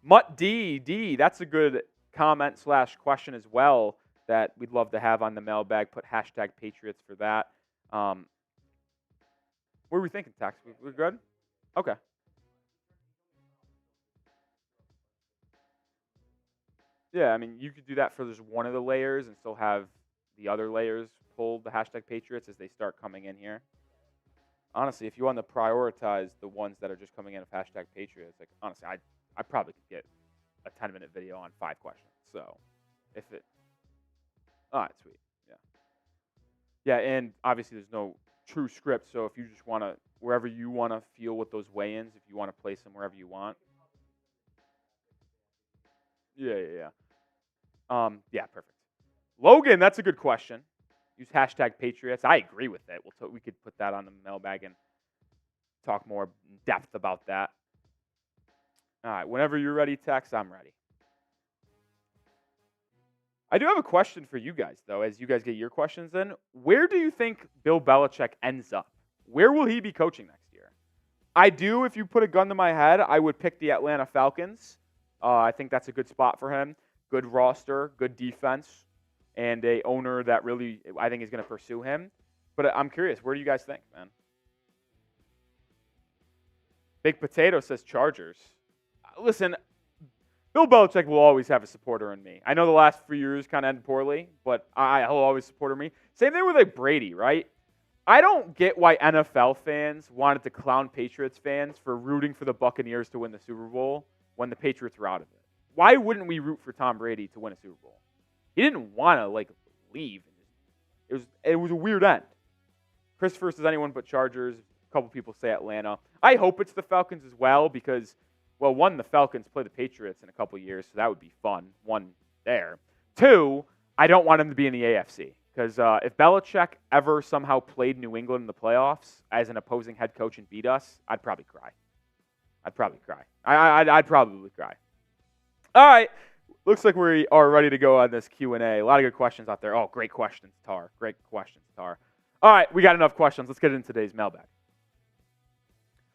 Mutt D, that's a good comment / question as well that we'd love to have on the mailbag. Put hashtag Patriots for that. What were we thinking, Tex? We're good? Okay. Yeah, I mean, you could do that for just one of the layers and still have the other layers pull the hashtag Patriots as they start coming in here. Honestly, if you want to prioritize the ones that are just coming in of hashtag Patriots, like honestly, I probably could get a 10-minute video on 5 questions. So if it, all right, sweet, yeah, and obviously there's no true script. So if you just want to, wherever you want to feel with those weigh-ins, if you want to place them wherever you want. Yeah. Yeah, perfect. Logan, that's a good question. Use hashtag Patriots. I agree with it. We could put that on the mailbag and talk more in depth about that. All right, whenever you're ready, Tex, I'm ready. I do have a question for you guys, though, as you guys get your questions in. Where do you think Bill Belichick ends up? Where will he be coaching next year? If you put a gun to my head, I would pick the Atlanta Falcons. I think that's a good spot for him. Good roster, good defense, and a owner that really, I think, is going to pursue him. But I'm curious, where do you guys think, man? Big Potato says Chargers. Listen, Bill Belichick will always have a supporter in me. I know the last few years kind of ended poorly, but he'll always support me. Same thing with like Brady, right? I don't get why NFL fans wanted to clown Patriots fans for rooting for the Buccaneers to win the Super Bowl when the Patriots were out of it. Why wouldn't we root for Tom Brady to win a Super Bowl? He didn't want to leave. It was a weird end. Christopher says anyone but Chargers. A couple people say Atlanta. I hope it's the Falcons as well because, well, one, the Falcons play the Patriots in a couple years, so that would be fun. One, there. Two, I don't want him to be in the AFC because if Belichick ever somehow played New England in the playoffs as an opposing head coach and beat us, I'd probably cry. I'd probably cry. All right. Looks like we are ready to go on this Q&A. A lot of good questions out there. Oh, great questions, Tar. Great questions, Tar. All right, we got enough questions. Let's get into today's mailbag.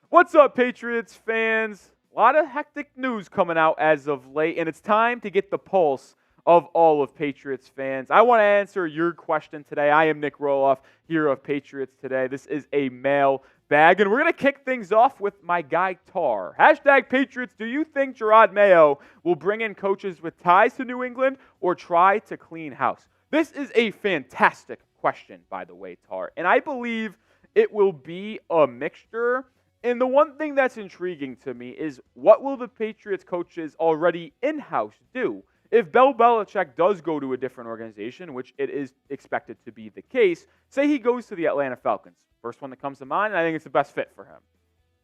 What's up, Patriots fans? A lot of hectic news coming out as of late, and it's time to get the pulse of all of Patriots fans. I want to answer your question today. I am Nic Rohloff here of Patriots Today. This is a mailbag, and we're going to kick things off with my guy Tar. Hashtag Patriots, do you think Jerod Mayo will bring in coaches with ties to New England or try to clean house? This is a fantastic question, by the way, Tar, and I believe it will be a mixture. And the one thing that's intriguing to me is what will the Patriots coaches already in-house do? If Bill Belichick does go to a different organization, which it is expected to be the case, say he goes to the Atlanta Falcons. First one that comes to mind, and I think it's the best fit for him.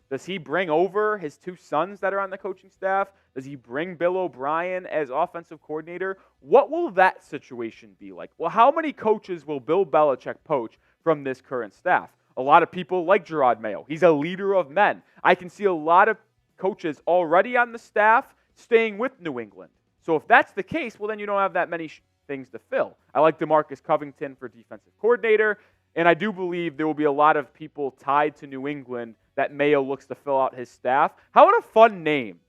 Does he bring over his two sons that are on the coaching staff? Does he bring Bill O'Brien as offensive coordinator? What will that situation be like? Well, how many coaches will Bill Belichick poach from this current staff? A lot of people like Jerod Mayo. He's a leader of men. I can see a lot of coaches already on the staff staying with New England. So if that's the case, well, then you don't have that many things to fill. I like DeMarcus Covington for defensive coordinator, and I do believe there will be a lot of people tied to New England that Mayo looks to fill out his staff. How about a fun name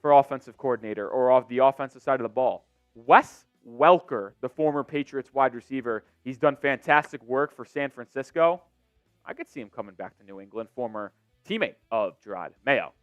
for offensive coordinator or off the offensive side of the ball? Wes Welker, the former Patriots wide receiver. He's done fantastic work for San Francisco. I could see him coming back to New England, former teammate of Jerod Mayo.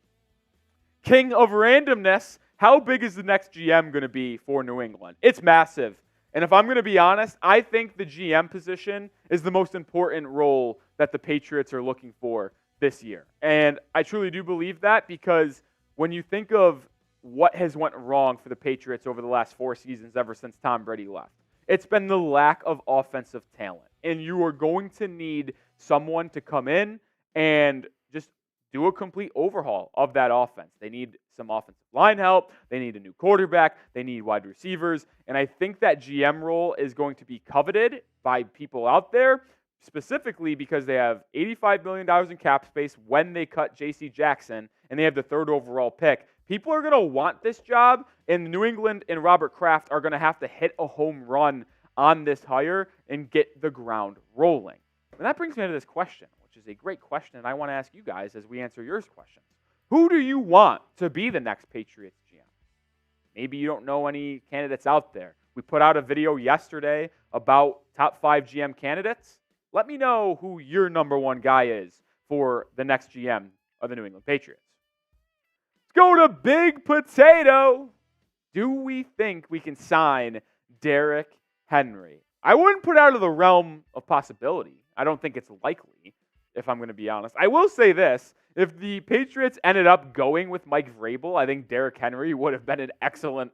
King of randomness, how big is the next GM going to be for New England? It's massive. And if I'm going to be honest, I think the GM position is the most important role that the Patriots are looking for this year. And I truly do believe that because when you think of what has went wrong for the Patriots over the last 4 seasons ever since Tom Brady left, it's been the lack of offensive talent. And you are going to need someone to come in and just do a complete overhaul of that offense. They need some offensive line help. They need a new quarterback. They need wide receivers. And I think that GM role is going to be coveted by people out there, specifically because they have $85 million in cap space when they cut J.C. Jackson, and they have the 3rd overall pick. People are going to want this job, and New England and Robert Kraft are going to have to hit a home run on this hire and get the ground rolling. And that brings me to this question, which is a great question, and I want to ask you guys as we answer your questions. Who do you want to be the next Patriots GM? Maybe you don't know any candidates out there. We put out a video yesterday about top 5 GM candidates. Let me know who your number 1 guy is for the next GM of the New England Patriots. Let's go to Big Potato. Do we think we can sign Derrick Henry? I wouldn't put out of the realm of possibility. I don't think it's likely, if I'm going to be honest. I will say this. If the Patriots ended up going with Mike Vrabel, I think Derrick Henry would have been an excellent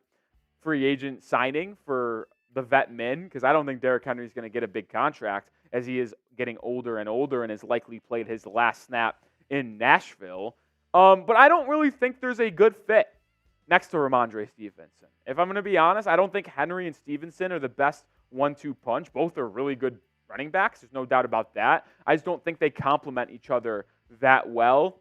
free agent signing for the vet min, because I don't think Derrick Henry is going to get a big contract as he is getting older and older and has likely played his last snap in Nashville. But I don't really think there's a good fit next to Ramondre Stevenson. If I'm going to be honest, I don't think Henry and Stevenson are the best 1-2 punch. Both are really good running backs. There's no doubt about that. I just don't think they complement each other that well.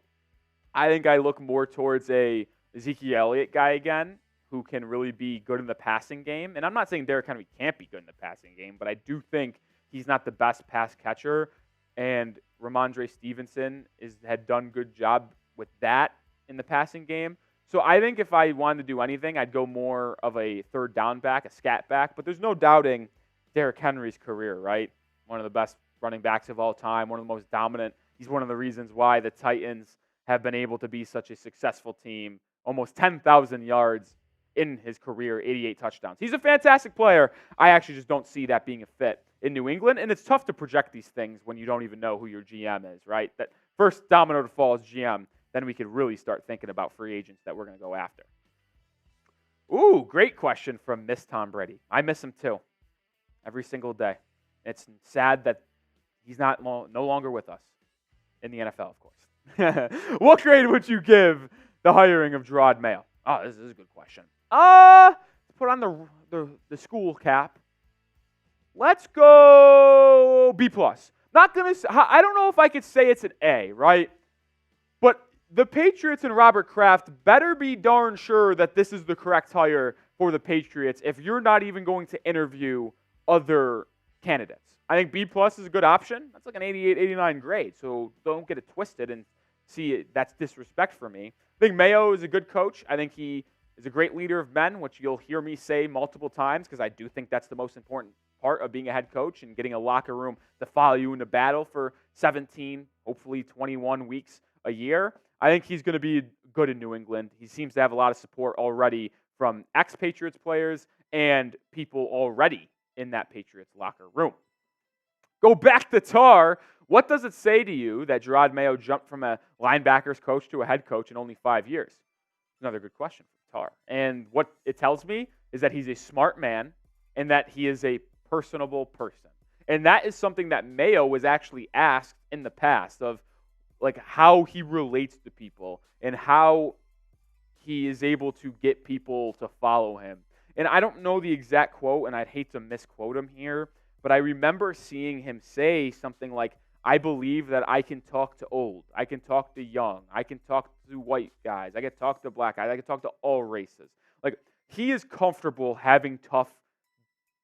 I think I look more towards a Ezekiel Elliott guy again, who can really be good in the passing game. And I'm not saying Derrick Henry can't be good in the passing game, but I do think he's not the best pass catcher. And Ramondre Stevenson had done a good job with that in the passing game. So I think if I wanted to do anything, I'd go more of a third down back, a scat back. But there's no doubting Derrick Henry's career, right? One of the best running backs of all time, one of the most dominant. He's one of the reasons why the Titans have been able to be such a successful team. Almost 10,000 yards in his career, 88 touchdowns. He's a fantastic player. I actually just don't see that being a fit in New England, and it's tough to project these things when you don't even know who your GM is, right? That first domino to fall is GM, then we could really start thinking about free agents that we're going to go after. Ooh, great question from Miss Tom Brady. I miss him too, every single day. It's sad that he's no longer with us in the NFL, of course. What grade would you give the hiring of Jerod Mayo? Oh, this is a good question. Put on the school cap. Let's go B+. Not gonna. I don't know if I could say it's an A, right? But the Patriots and Robert Kraft better be darn sure that this is the correct hire for the Patriots if you're not even going to interview other candidates. I think B+ is a good option. That's like an 88, 89 grade, so don't get it twisted and see it, that's disrespect for me. I think Mayo is a good coach. I think he is a great leader of men, which you'll hear me say multiple times because I do think that's the most important part of being a head coach and getting a locker room to follow you into battle for 17, hopefully 21 weeks a year. I think he's going to be good in New England. He seems to have a lot of support already from ex-Patriots players and people already in that Patriots locker room. Go back to Tar. What does it say to you that Jerod Mayo jumped from a linebackers coach to a head coach in only 5 years? Another good question from Tar. And what it tells me is that he's a smart man and that he is a personable person. And that is something that Mayo was actually asked in the past of like how he relates to people and how he is able to get people to follow him. And I don't know the exact quote, and I'd hate to misquote him here, but I remember seeing him say something like, I believe that I can talk to old, I can talk to young, I can talk to white guys, I can talk to black guys, I can talk to all races. Like, he is comfortable having tough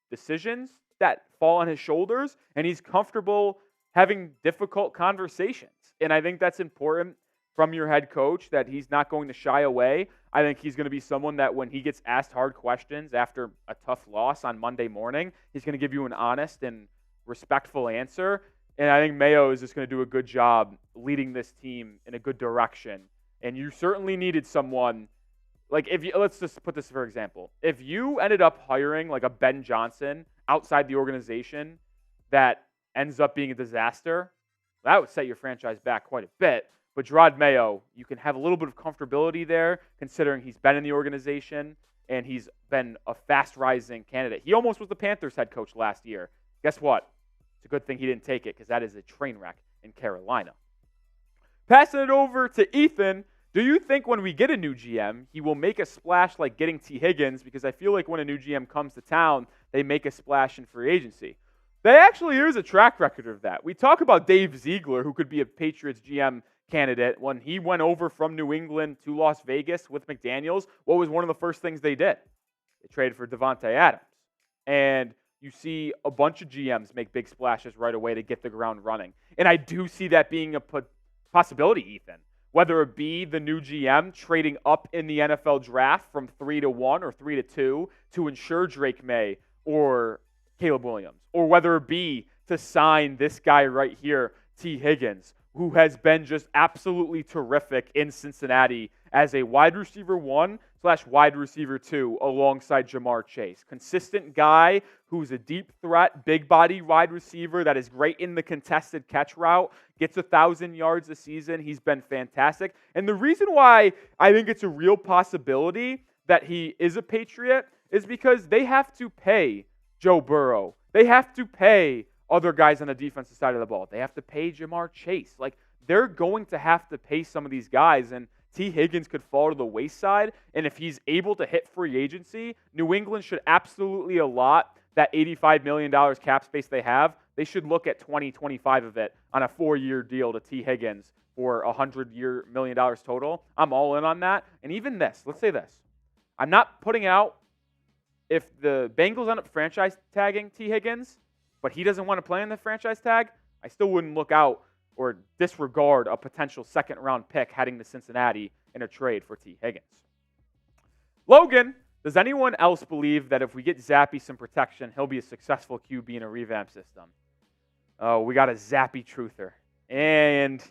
decisions that fall on his shoulders, and he's comfortable having difficult conversations. And I think that's important from your head coach, that he's not going to shy away. I think he's going to be someone that when he gets asked hard questions after a tough loss on Monday morning, he's going to give you an honest and respectful answer. And I think Mayo is just going to do a good job leading this team in a good direction. And you certainly needed someone, like let's just put this for example. If you ended up hiring like a Ben Johnson outside the organization that ends up being a disaster, that would set your franchise back quite a bit. But Jerod Mayo, you can have a little bit of comfortability there, considering he's been in the organization and he's been a fast-rising candidate. He almost was the Panthers head coach last year. Guess what? It's a good thing he didn't take it because that is a train wreck in Carolina. Passing it over to Ethan, do you think when we get a new GM, he will make a splash like getting T. Higgins? Because I feel like when a new GM comes to town, they make a splash in free agency. Here's a track record of that. We talk about Dave Ziegler, who could be a Patriots GM candidate. When he went over from New England to Las Vegas with McDaniels, what was one of the first things they did? They traded for Devontae Adams. And you see a bunch of GMs make big splashes right away to get the ground running. And I do see that being a possibility, Ethan. Whether it be the new GM trading up in the NFL draft from 3-1 or 3-2 to ensure Drake May or Caleb Williams, or whether it be to sign this guy right here, T. Higgins, who has been just absolutely terrific in Cincinnati as a wide receiver 1/wide receiver 2 alongside Jamar Chase. Consistent guy who's a deep threat, big body wide receiver that is great in the contested catch route, gets 1,000 yards a season. He's been fantastic. And the reason why I think it's a real possibility that he is a Patriot is because they have to pay Joe Burrow. They have to pay other guys on the defensive side of the ball. They have to pay Jamar Chase. Like, they're going to have to pay some of these guys, and T. Higgins could fall to the wayside. And if he's able to hit free agency, New England should absolutely allot that $85 million cap space they have, they should look at 25 of it on a 4-year deal to T. Higgins for $100 million total. I'm all in on that. And even this, let's say this. I'm not putting out if the Bengals end up franchise tagging T. Higgins, but he doesn't want to play in the franchise tag, I still wouldn't look out or disregard a potential second-round pick heading to Cincinnati in a trade for T. Higgins. Logan, does anyone else believe that if we get Zappy some protection, he'll be a successful QB in a revamped system? Oh, we got a Zappy truther. And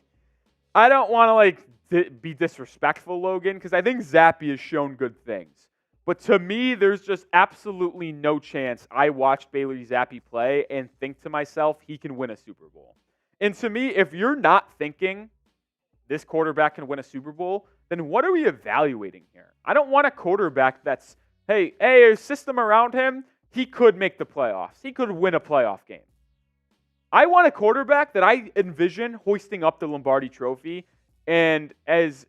I don't want to be disrespectful, Logan, because I think Zappy has shown good things. But to me, there's just absolutely no chance I watched Bailey Zappe play and think to myself, he can win a Super Bowl. And to me, if you're not thinking this quarterback can win a Super Bowl, then what are we evaluating here? I don't want a quarterback that's, hey, a system around him, he could make the playoffs. He could win a playoff game. I want a quarterback that I envision hoisting up the Lombardi Trophy, and as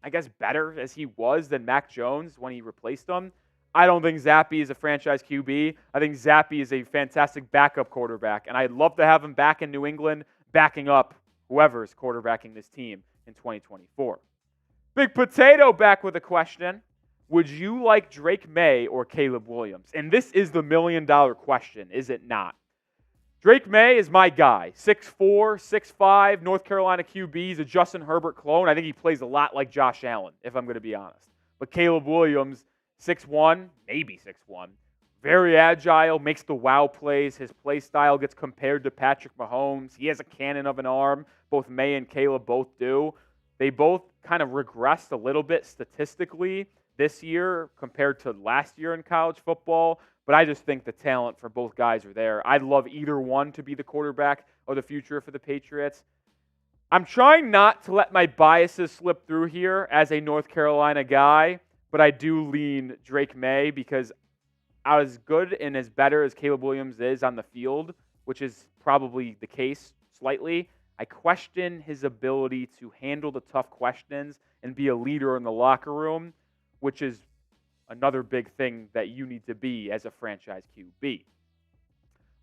I guess better as he was than Mac Jones when he replaced him, I don't think Zappe is a franchise QB. I think Zappe is a fantastic backup quarterback, and I'd love to have him back in New England, backing up whoever is quarterbacking this team in 2024. Big Potato back with a question. Would you like Drake May or Caleb Williams? And this is the million-dollar question, is it not? Drake May is my guy. 6'4", 6'5", North Carolina QB. He's a Justin Herbert clone. I think he plays a lot like Josh Allen, if I'm going to be honest. But Caleb Williams, 6'1", maybe 6'1", very agile, makes the wow plays. His play style gets compared to Patrick Mahomes. He has a cannon of an arm. Both May and Caleb both do. They both kind of regressed a little bit statistically this year compared to last year in college football. But I just think the talent for both guys are there. I'd love either one to be the quarterback of the future for the Patriots. I'm trying not to let my biases slip through here as a North Carolina guy, but I do lean Drake May because as good and as better as Caleb Williams is on the field, which is probably the case slightly, I question his ability to handle the tough questions and be a leader in the locker room, which is another big thing that you need to be as a franchise QB.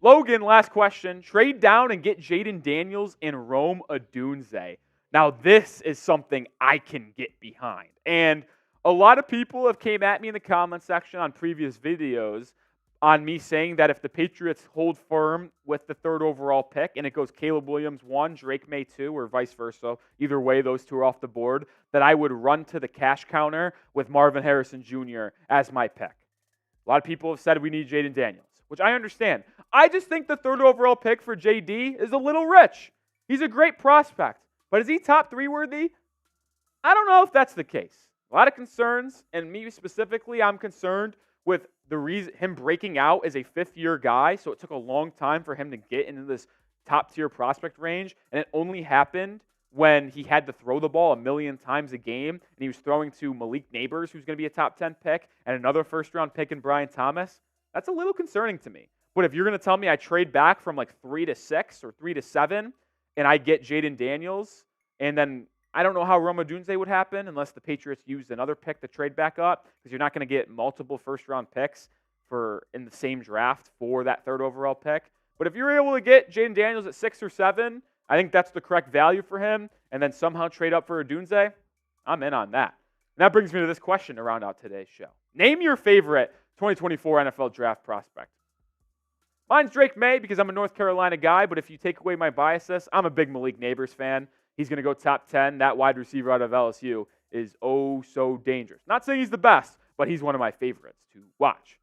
Logan, last question. Trade down and get Jaden Daniels and Rome Odunze. Now, this is something I can get behind. And a lot of people have came at me in the comment section on previous videos on me saying that if the Patriots hold firm with the 3rd overall pick and it goes Caleb Williams 1, Drake May 2, or vice versa, either way, those two are off the board, that I would run to the cash counter with Marvin Harrison Jr. as my pick. A lot of people have said we need Jaden Daniels, which I understand. I just think the 3rd overall pick for JD is a little rich. He's a great prospect, but is he top 3 worthy? I don't know if that's the case. A lot of concerns, and me specifically, I'm concerned with the reason him breaking out as a 5th-year guy, so it took a long time for him to get into this top-tier prospect range, and it only happened when he had to throw the ball 1 million times a game, and he was throwing to Malik Neighbors, who's going to be a top 10 pick, and another first-round pick in Brian Thomas. That's a little concerning to me. But if you're going to tell me I trade back from like 3 to 6 or 3 to 7, and I get Jaden Daniels, and then I don't know how Rome Odunze would happen unless the Patriots used another pick to trade back up, because you're not going to get multiple first-round picks in the same draft for that 3rd overall pick. But if you're able to get Jaden Daniels at 6 or 7, I think that's the correct value for him, and then somehow trade up for Odunze, I'm in on that. And that brings me to this question to round out today's show. Name your favorite 2024 NFL draft prospect. Mine's Drake May because I'm a North Carolina guy, but if you take away my biases, I'm a big Malik Neighbors fan. He's going to go top 10. That wide receiver out of LSU is oh so dangerous. Not saying he's the best, but he's one of my favorites to watch.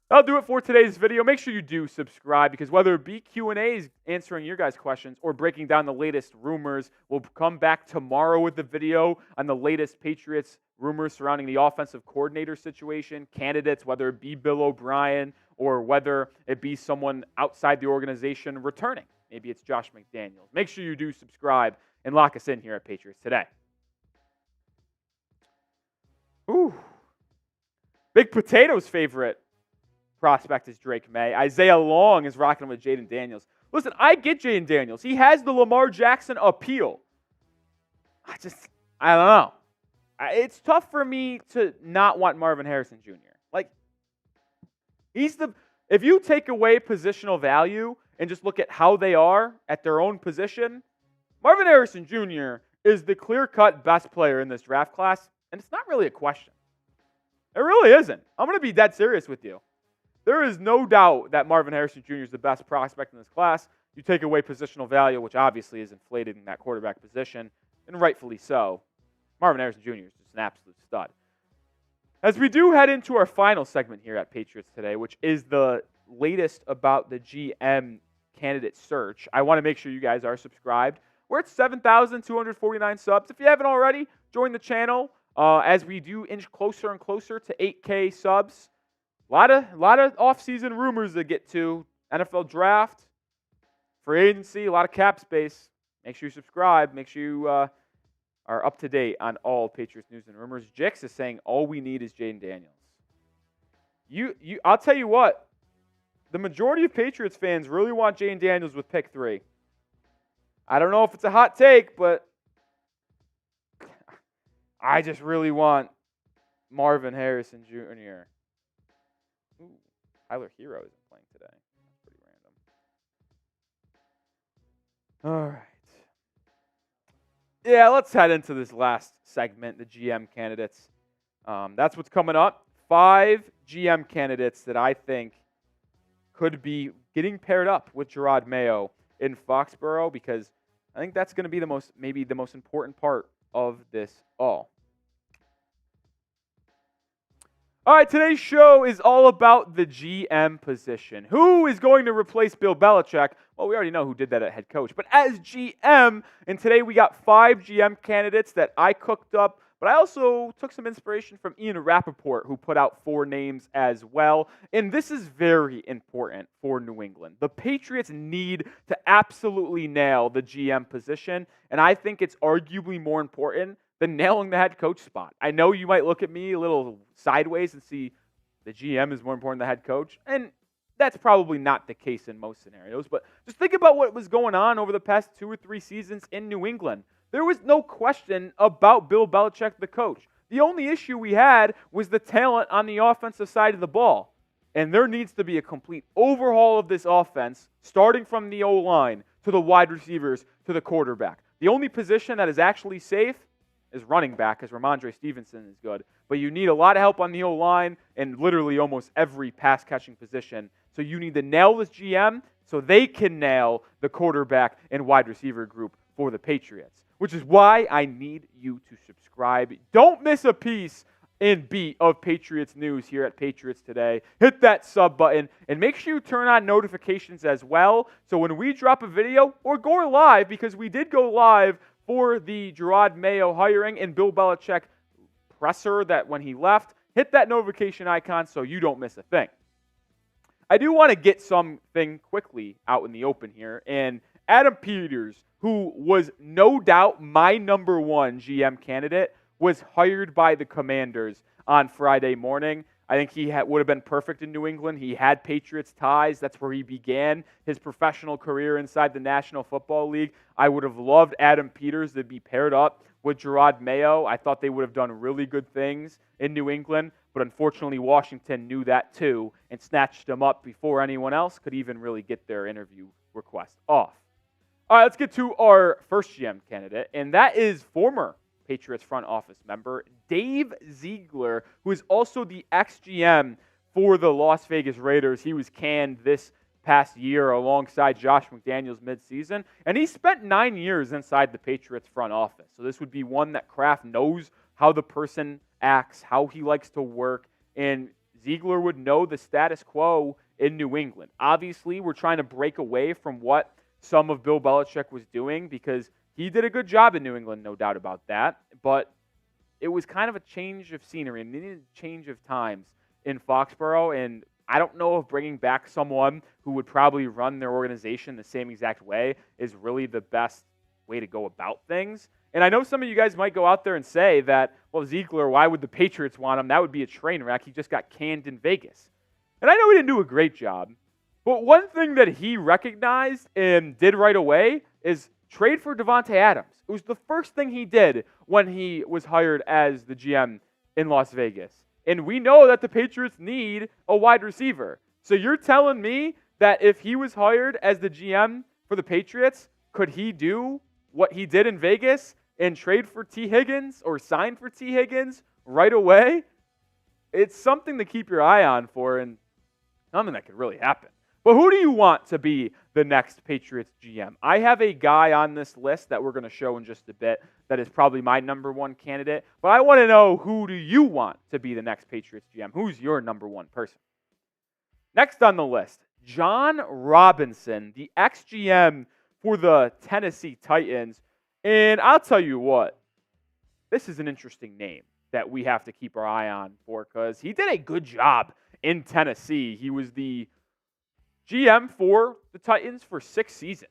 That'll do it for today's video. Make sure you do subscribe because whether it be Q&As answering your guys' questions or breaking down the latest rumors, we'll come back tomorrow with the video on the latest Patriots rumors surrounding the offensive coordinator situation, candidates, whether it be Bill O'Brien or whether it be someone outside the organization returning. Maybe it's Josh McDaniels. Make sure you do subscribe and lock us in here at Patriots Today. Ooh. Big Potato's favorite prospect is Drake May. Isaiah Long is rocking with Jaden Daniels. Listen, I get Jaden Daniels. He has the Lamar Jackson appeal. I don't know. It's tough for me to not want Marvin Harrison Jr. Like, If you take away positional value and just look at how they are at their own position, Marvin Harrison Jr. is the clear-cut best player in this draft class, and it's not really a question. It really isn't. I'm going to be dead serious with you. There is no doubt that Marvin Harrison Jr. is the best prospect in this class. You take away positional value, which obviously is inflated in that quarterback position, and rightfully so. Marvin Harrison Jr. is just an absolute stud. As we do head into our final segment here at Patriots Today, which is the latest about the GM candidate search, I want to make sure you guys are subscribed. We're at 7,249 subs. If you haven't already, join the channel as we do inch closer and closer to 8K subs. A lot of off-season rumors to get to. NFL draft, free agency, a lot of cap space. Make sure you subscribe. Make sure you are up to date on all Patriots news and rumors. Jix is saying all we need is Jaden Daniels. I'll tell you what. The majority of Patriots fans really want Jaden Daniels with pick 3. I don't know if it's a hot take, but I just really want Marvin Harrison Jr. Ooh, Tyler Hero isn't playing today. That's pretty random. All right. Yeah, let's head into this last segment, the GM candidates. That's what's coming up. 5 GM candidates that I think could be getting paired up with Jerod Mayo in Foxborough, because I think that's going to be maybe the most important part of this all. All right, today's show is all about the GM position. Who is going to replace Bill Belichick? Well, we already know who did that at head coach. But as GM, and today we got 5 GM candidates that I cooked up, but I also took some inspiration from Ian Rappaport, who put out 4 names as well. And this is very important for New England. The Patriots need to absolutely nail the GM position, and I think it's arguably more important than nailing the head coach spot. I know you might look at me a little sideways and see the GM is more important than the head coach, and that's probably not the case in most scenarios, but just think about what was going on over the past 2 or 3 seasons in New England. There was no question about Bill Belichick, the coach. The only issue we had was the talent on the offensive side of the ball, and there needs to be a complete overhaul of this offense, starting from the O-line to the wide receivers to the quarterback. The only position that is actually safe is running back, because Ramondre Stevenson is good. But you need a lot of help on the O-line and literally almost every pass-catching position. So you need to nail this GM so they can nail the quarterback and wide receiver group for the Patriots, which is why I need you to subscribe. Don't miss a piece and beat of Patriots news here at Patriots Today. Hit that sub button and make sure you turn on notifications as well. So when we drop a video or go live, because we did go live for the Jerod Mayo hiring and Bill Belichick presser that when he left, hit that notification icon so you don't miss a thing. I do want to get something quickly out in the open here. And Adam Peters, who was no doubt my number 1 GM candidate, was hired by the Commanders on Friday morning. I think he would have been perfect in New England. He had Patriots ties. That's where he began his professional career inside the National Football League. I would have loved Adam Peters to be paired up with Jerod Mayo. I thought they would have done really good things in New England, but unfortunately Washington knew that too and snatched him up before anyone else could even really get their interview request off. All right, let's get to our first GM candidate, and that is former Patriots front office member Dave Ziegler, who is also the ex-GM for the Las Vegas Raiders. He was canned this past year alongside Josh McDaniels midseason, and he spent 9 years inside the Patriots front office. So this would be one that Kraft knows how the person acts, how he likes to work, and Ziegler would know the status quo in New England. Obviously, we're trying to break away from what some of Bill Belichick was doing, because he did a good job in New England, no doubt about that, but it was kind of a change of scenery and needed a change of times in Foxborough, and I don't know if bringing back someone who would probably run their organization the same exact way is really the best way to go about things. And I know some of you guys might go out there and say that, well, Ziegler, why would the Patriots want him? That would be a train wreck. He just got canned in Vegas. And I know he didn't do a great job, but one thing that he recognized and did right away is trade for Davante Adams. It was the first thing he did when he was hired as the GM in Las Vegas. And we know that the Patriots need a wide receiver. So you're telling me that if he was hired as the GM for the Patriots, could he do what he did in Vegas and trade for T. Higgins or sign for T. Higgins right away? It's something to keep your eye on for, and something that could really happen. But who do you want to be the next Patriots GM? I have a guy on this list that we're going to show in just a bit that is probably my number one candidate. But I want to know, who do you want to be the next Patriots GM? Who's your number one person? Next on the list, John Robinson, the ex-GM for the Tennessee Titans. And I'll tell you what, this is an interesting name that we have to keep our eye on for, because he did a good job in Tennessee. He was the GM for the Titans for 6 seasons,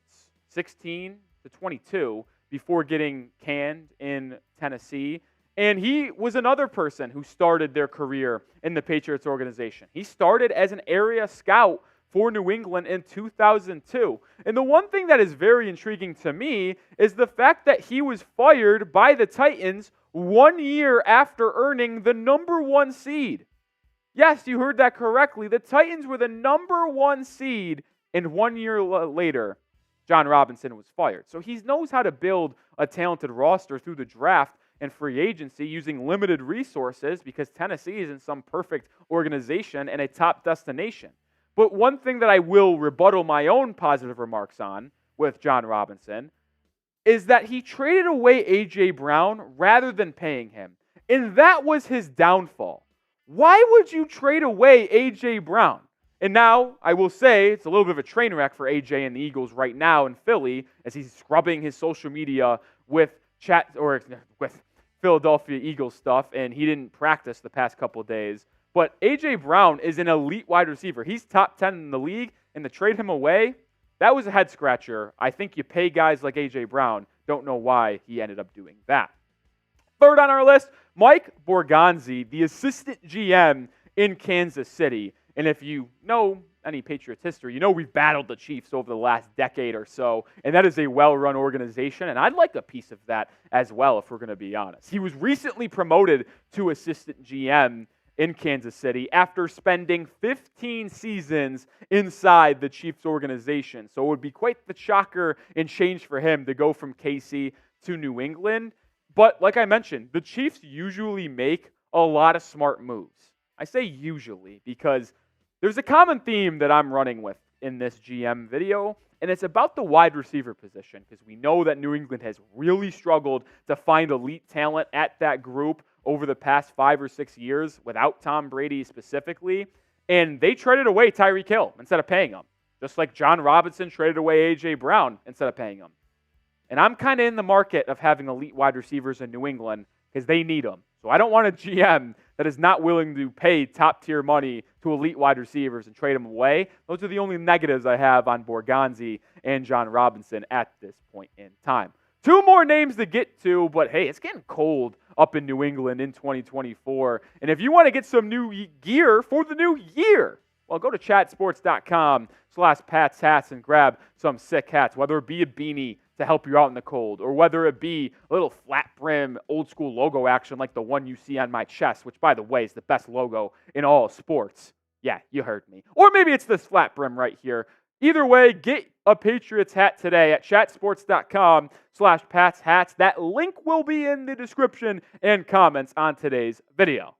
16 to 22, before getting canned in Tennessee. And he was another person who started their career in the Patriots organization. He started as an area scout for New England in 2002. And the one thing that is very intriguing to me is the fact that he was fired by the Titans 1 year after earning the number 1 seed. Yes, you heard that correctly. The Titans were the number 1 seed, and 1 year later, John Robinson was fired. So he knows how to build a talented roster through the draft and free agency using limited resources, because Tennessee isn't some perfect organization and a top destination. But one thing that I will rebuttal my own positive remarks on with John Robinson is that he traded away A.J. Brown rather than paying him. And that was his downfall. Why would you trade away A.J. Brown? And now, I will say, it's a little bit of a train wreck for A.J. and the Eagles right now in Philly, as he's scrubbing his social media with Philadelphia Eagles stuff, and he didn't practice the past couple of days. But A.J. Brown is an elite wide receiver. He's top 10 in the league, and to trade him away, that was a head-scratcher. I think you pay guys like A.J. Brown. Don't know why he ended up doing that. Third on our list, Mike Borgonzi, the assistant GM in Kansas City. And if you know any Patriots history, you know we've battled the Chiefs over the last decade or so, and that is a well-run organization, and I'd like a piece of that as well, if we're going to be honest. He was recently promoted to assistant GM in Kansas City after spending 15 seasons inside the Chiefs organization. So it would be quite the shocker and change for him to go from KC to New England. But like I mentioned, the Chiefs usually make a lot of smart moves. I say usually because there's a common theme that I'm running with in this GM video, and it's about the wide receiver position, because we know that New England has really struggled to find elite talent at that group over the past 5 or 6 years without Tom Brady specifically, and they traded away Tyreek Hill instead of paying him, just like John Robinson traded away A.J. Brown instead of paying him. And I'm kind of in the market of having elite wide receivers in New England because they need them. So I don't want a GM that is not willing to pay top-tier money to elite wide receivers and trade them away. Those are the only negatives I have on Borgonzi and John Robinson at this point in time. 2 more names to get to, but hey, it's getting cold up in New England in 2024. And if you want to get some new gear for the new year, well, go to chatsports.com/Pats Hats and grab some sick hats, whether it be a beanie to help you out in the cold, or whether it be a little flat brim, old school logo action like the one you see on my chest, which, by the way, is the best logo in all of sports. Yeah, you heard me. Or maybe it's this flat brim right here. Either way, get a Patriots hat today at chatsports.com/Pats Hats. That link will be in the description and comments on today's video.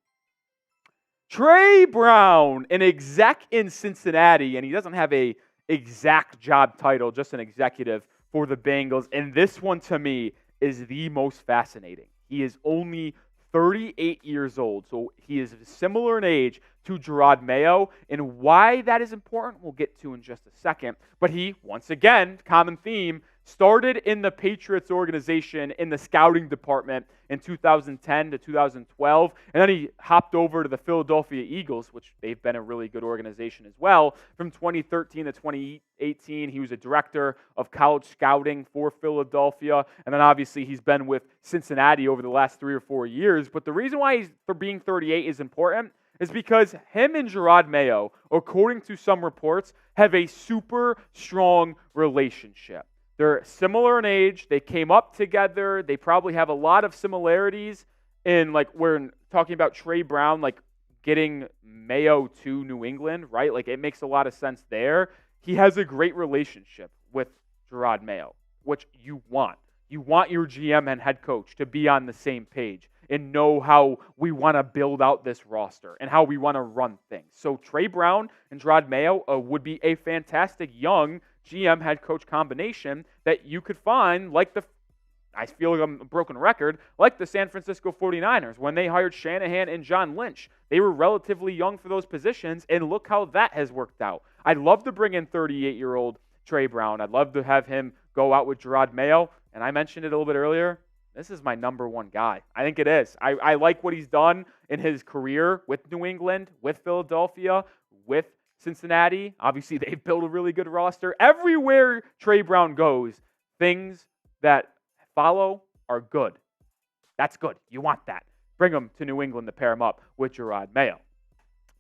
Trey Brown, an exec in Cincinnati, and he doesn't have a exact job title, just an executive for the Bengals. And this one, to me, is the most fascinating. He is only 38 years old, so he is similar in age to Jerod Mayo. And why that is important, we'll get to in just a second. But he, once again, common theme, started in the Patriots organization in the scouting department in 2010 to 2012, and then he hopped over to the Philadelphia Eagles, which they've been a really good organization as well. From 2013 to 2018, he was a director of college scouting for Philadelphia, and then obviously he's been with Cincinnati over the last 3 or 4 years. But the reason why he's for being 38 is important is because him and Jerod Mayo, according to some reports, have a super strong relationship. They're similar in age. They came up together. They probably have a lot of similarities in, like, we're talking about Trey Brown, like getting Mayo to New England, right? Like, it makes a lot of sense there. He has a great relationship with Jerod Mayo, which you want. You want your GM and head coach to be on the same page and know how we want to build out this roster and how we want to run things. So Trey Brown and Jerod Mayo would be a fantastic young GM head coach combination that you could find, like I feel like I'm a broken record, like the San Francisco 49ers when they hired Shanahan and John Lynch. They were relatively young for those positions, and look how that has worked out. I'd love to bring in 38-year-old Trey Brown. I'd love to have him go out with Jerod Mayo, and I mentioned it a little bit earlier. This is my number one guy. I think it is. I like what he's done in his career with New England, with Philadelphia, with Cincinnati. Obviously, they've built a really good roster. Everywhere Trey Brown goes, things that follow are good. That's good. You want that. Bring him to New England to pair him up with Jerod Mayo.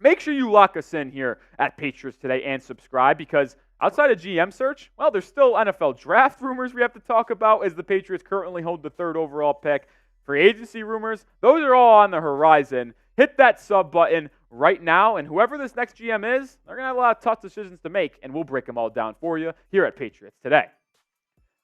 Make sure you lock us in here at Patriots Today and subscribe, because outside of GM search, well, there's still NFL draft rumors we have to talk about, as the Patriots currently hold the 3rd overall pick. Free agency rumors, those are all on the horizon. Hit that sub button right now, and whoever this next GM is, they're going to have a lot of tough decisions to make, and we'll break them all down for you here at Patriots Today.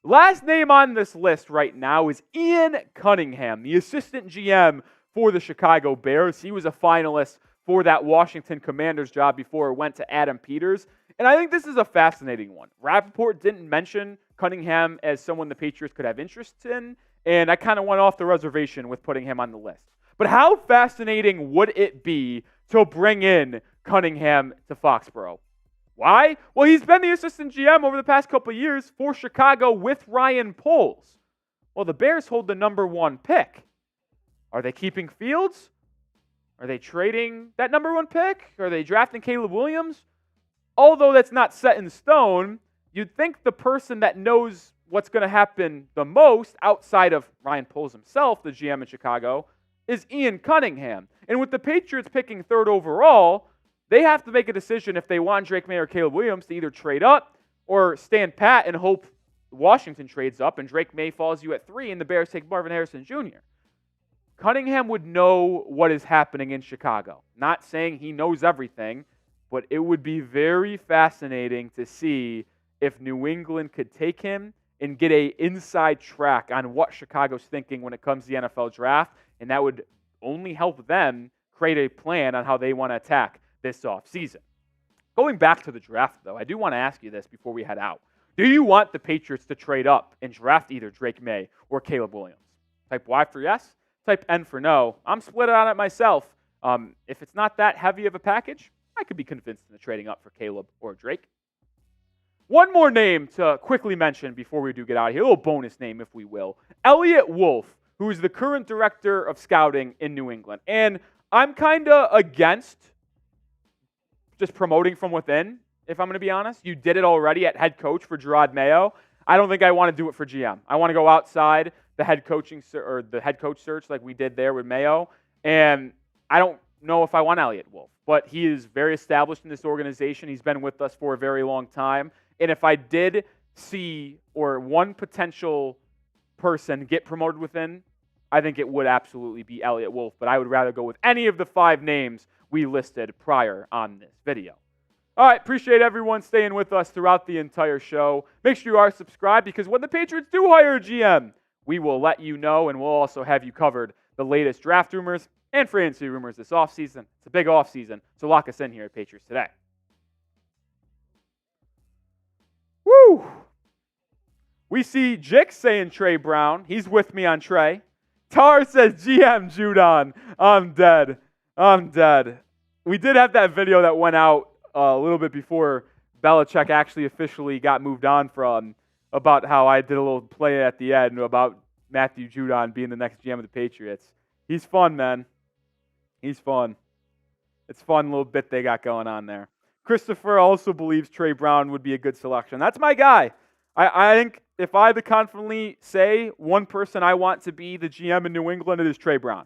Last name on this list right now is Ian Cunningham, the assistant GM for the Chicago Bears. He was a finalist for that Washington Commanders job before it went to Adam Peters. And I think this is a fascinating one. Rappaport didn't mention Cunningham as someone the Patriots could have interest in, and I kind of went off the reservation with putting him on the list. But how fascinating would it be to bring in Cunningham to Foxborough? Why? Well, he's been the assistant GM over the past couple of years for Chicago with Ryan Poles. Well, the Bears hold the number 1 pick. Are they keeping Fields? Are they trading that number 1 pick? Are they drafting Caleb Williams? Although that's not set in stone, you'd think the person that knows what's going to happen the most outside of Ryan Poles himself, the GM in Chicago, is Ian Cunningham. And with the Patriots picking 3rd overall, they have to make a decision if they want Drake May or Caleb Williams to either trade up or stand pat and hope Washington trades up and Drake May falls you at 3 and the Bears take Marvin Harrison Jr. Cunningham would know what is happening in Chicago. Not saying he knows everything, but it would be very fascinating to see if New England could take him and get an inside track on what Chicago's thinking when it comes to the NFL draft, and that would only help them create a plan on how they want to attack this offseason. Going back to the draft, though, I do want to ask you this before we head out. Do you want the Patriots to trade up and draft either Drake May or Caleb Williams? Type Y for yes, type N for no. I'm split on it myself. If it's not that heavy of a package, I could be convinced into trading up for Caleb or Drake. One more name to quickly mention before we do get out of here, a little bonus name, if we will. Elliott Wolf, who is the current director of scouting in New England. And I'm kind of against just promoting from within, if I'm going to be honest. You did it already at head coach for Jerod Mayo. I don't think I want to do it for GM. I want to go outside the head coach search like we did there with Mayo. And I don't know if I want Elliott Wolf, but he is very established in this organization. He's been with us for a very long time. And if I did see one potential person get promoted within, I think it would absolutely be Elliott Wolf, but I would rather go with any of the 5 names we listed prior on this video. All right, appreciate everyone staying with us throughout the entire show. Make sure you are subscribed, because when the Patriots do hire a GM, we will let you know, and we'll also have you covered the latest draft rumors and free agency rumors this offseason. It's a big offseason, so lock us in here at Patriots Today. Woo! We see Jick saying Trey Brown. He's with me on Trey. Tar says GM Judon. I'm dead. I'm dead. We did have that video that went out a little bit before Belichick actually officially got moved on from, about how I did a little play at the end about Matthew Judon being the next GM of the Patriots. He's fun, man. He's fun. It's a fun little bit they got going on there. Christopher also believes Trey Brown would be a good selection. That's my guy. I think if I had to confidently say one person I want to be the GM in New England, it is Trey Brown.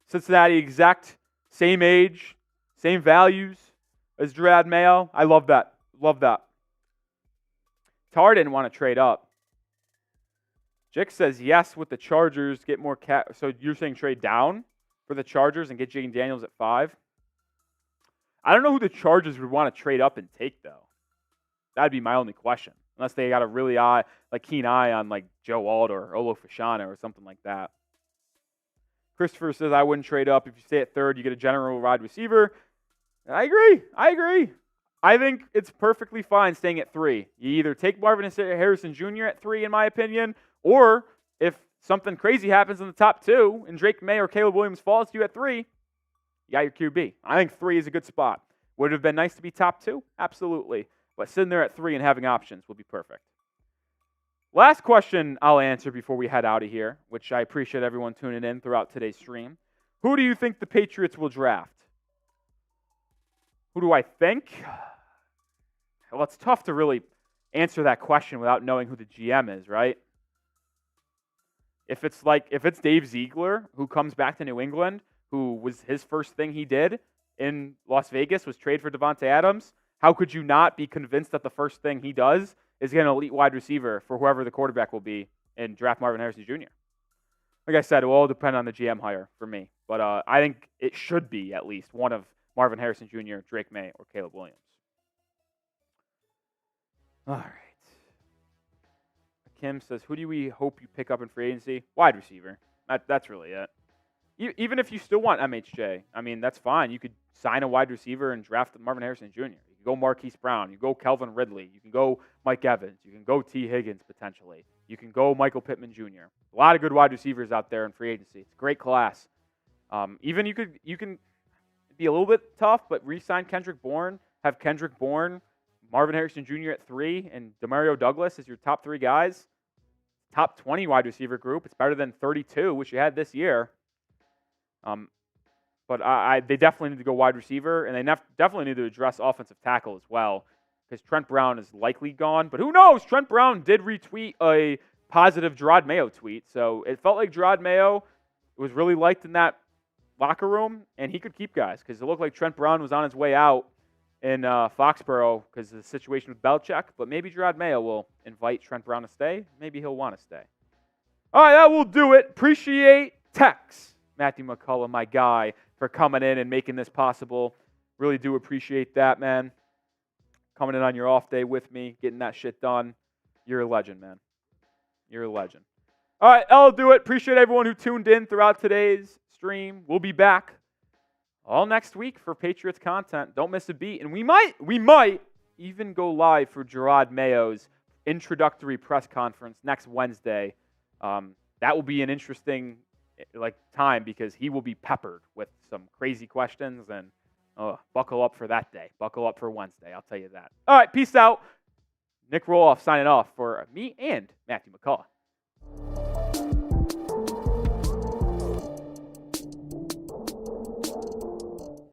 Cincinnati exact, same age, same values as Jerod Mayo. I love that. Love that. Tar didn't want to trade up. Jick says yes with the Chargers, get more cap. So you're saying trade down for the Chargers and get Jaden Daniels at 5? I don't know who the Chargers would want to trade up and take, though. That'd be my only question. Unless they got a really keen eye on like Joe Alt or Olo Fashana or something like that. Christopher says, I wouldn't trade up. If you stay at third, you get a general wide receiver. I agree. I think it's perfectly fine staying at 3. You either take Marvin Harrison Jr. at 3, in my opinion, or if something crazy happens in the top 2 and Drake May or Caleb Williams falls to you at 3, you got your QB. I think 3 is a good spot. Would it have been nice to be top 2? Absolutely. But sitting there at 3 and having options would be perfect. Last question I'll answer before we head out of here, which I appreciate everyone tuning in throughout today's stream. Who do you think the Patriots will draft? Who do I think? Well, it's tough to really answer that question without knowing who the GM is, right? If it's Dave Ziegler, who comes back to New England, who was his first thing he did in Las Vegas was trade for Devontae Adams, how could you not be convinced that the first thing he does is get an elite wide receiver for whoever the quarterback will be and draft Marvin Harrison Jr.? Like I said, it will all depend on the GM hire for me. But I think it should be at least one of Marvin Harrison Jr., Drake May, or Caleb Williams. All right. Kim says, who do we hope you pick up in free agency? Wide receiver. That's really it. Even if you still want MHJ, I mean, that's fine. You could sign a wide receiver and draft Marvin Harrison Jr. You can go Marquise Brown. You can go Kelvin Ridley. You can go Mike Evans. You can go T. Higgins, potentially. You can go Michael Pittman Jr. A lot of good wide receivers out there in free agency. It's a great class. Even you can be a little bit tough, but re-sign Kendrick Bourne, have Kendrick Bourne, Marvin Harrison Jr. at 3, and Demario Douglas as your top 3 guys. Top 20 wide receiver group. It's better than 32, which you had this year. But they definitely need to go wide receiver, and they definitely need to address offensive tackle as well, because Trent Brown is likely gone. But who knows? Trent Brown did retweet a positive Jerod Mayo tweet, so it felt like Jerod Mayo was really liked in that locker room, and he could keep guys, because it looked like Trent Brown was on his way out in Foxborough because of the situation with Belichick. But maybe Jerod Mayo will invite Trent Brown to stay. Maybe he'll want to stay. All right, that will do it. Appreciate Tex, Matthew McCullough, my guy, for coming in and making this possible. Really do appreciate that, man. Coming in on your off day with me, getting that shit done. You're a legend, man. You're a legend. All right, that'll do it. Appreciate everyone who tuned in throughout today's stream. We'll be back all next week for Patriots content. Don't miss a beat. And we might even go live for Jerod Mayo's introductory press conference next Wednesday. That will be an interesting time, because he will be peppered with some crazy questions, and buckle up for that day. Buckle up for Wednesday, I'll tell you that. All right, peace out. Nic Rohloff signing off for me and Matthew McCullough.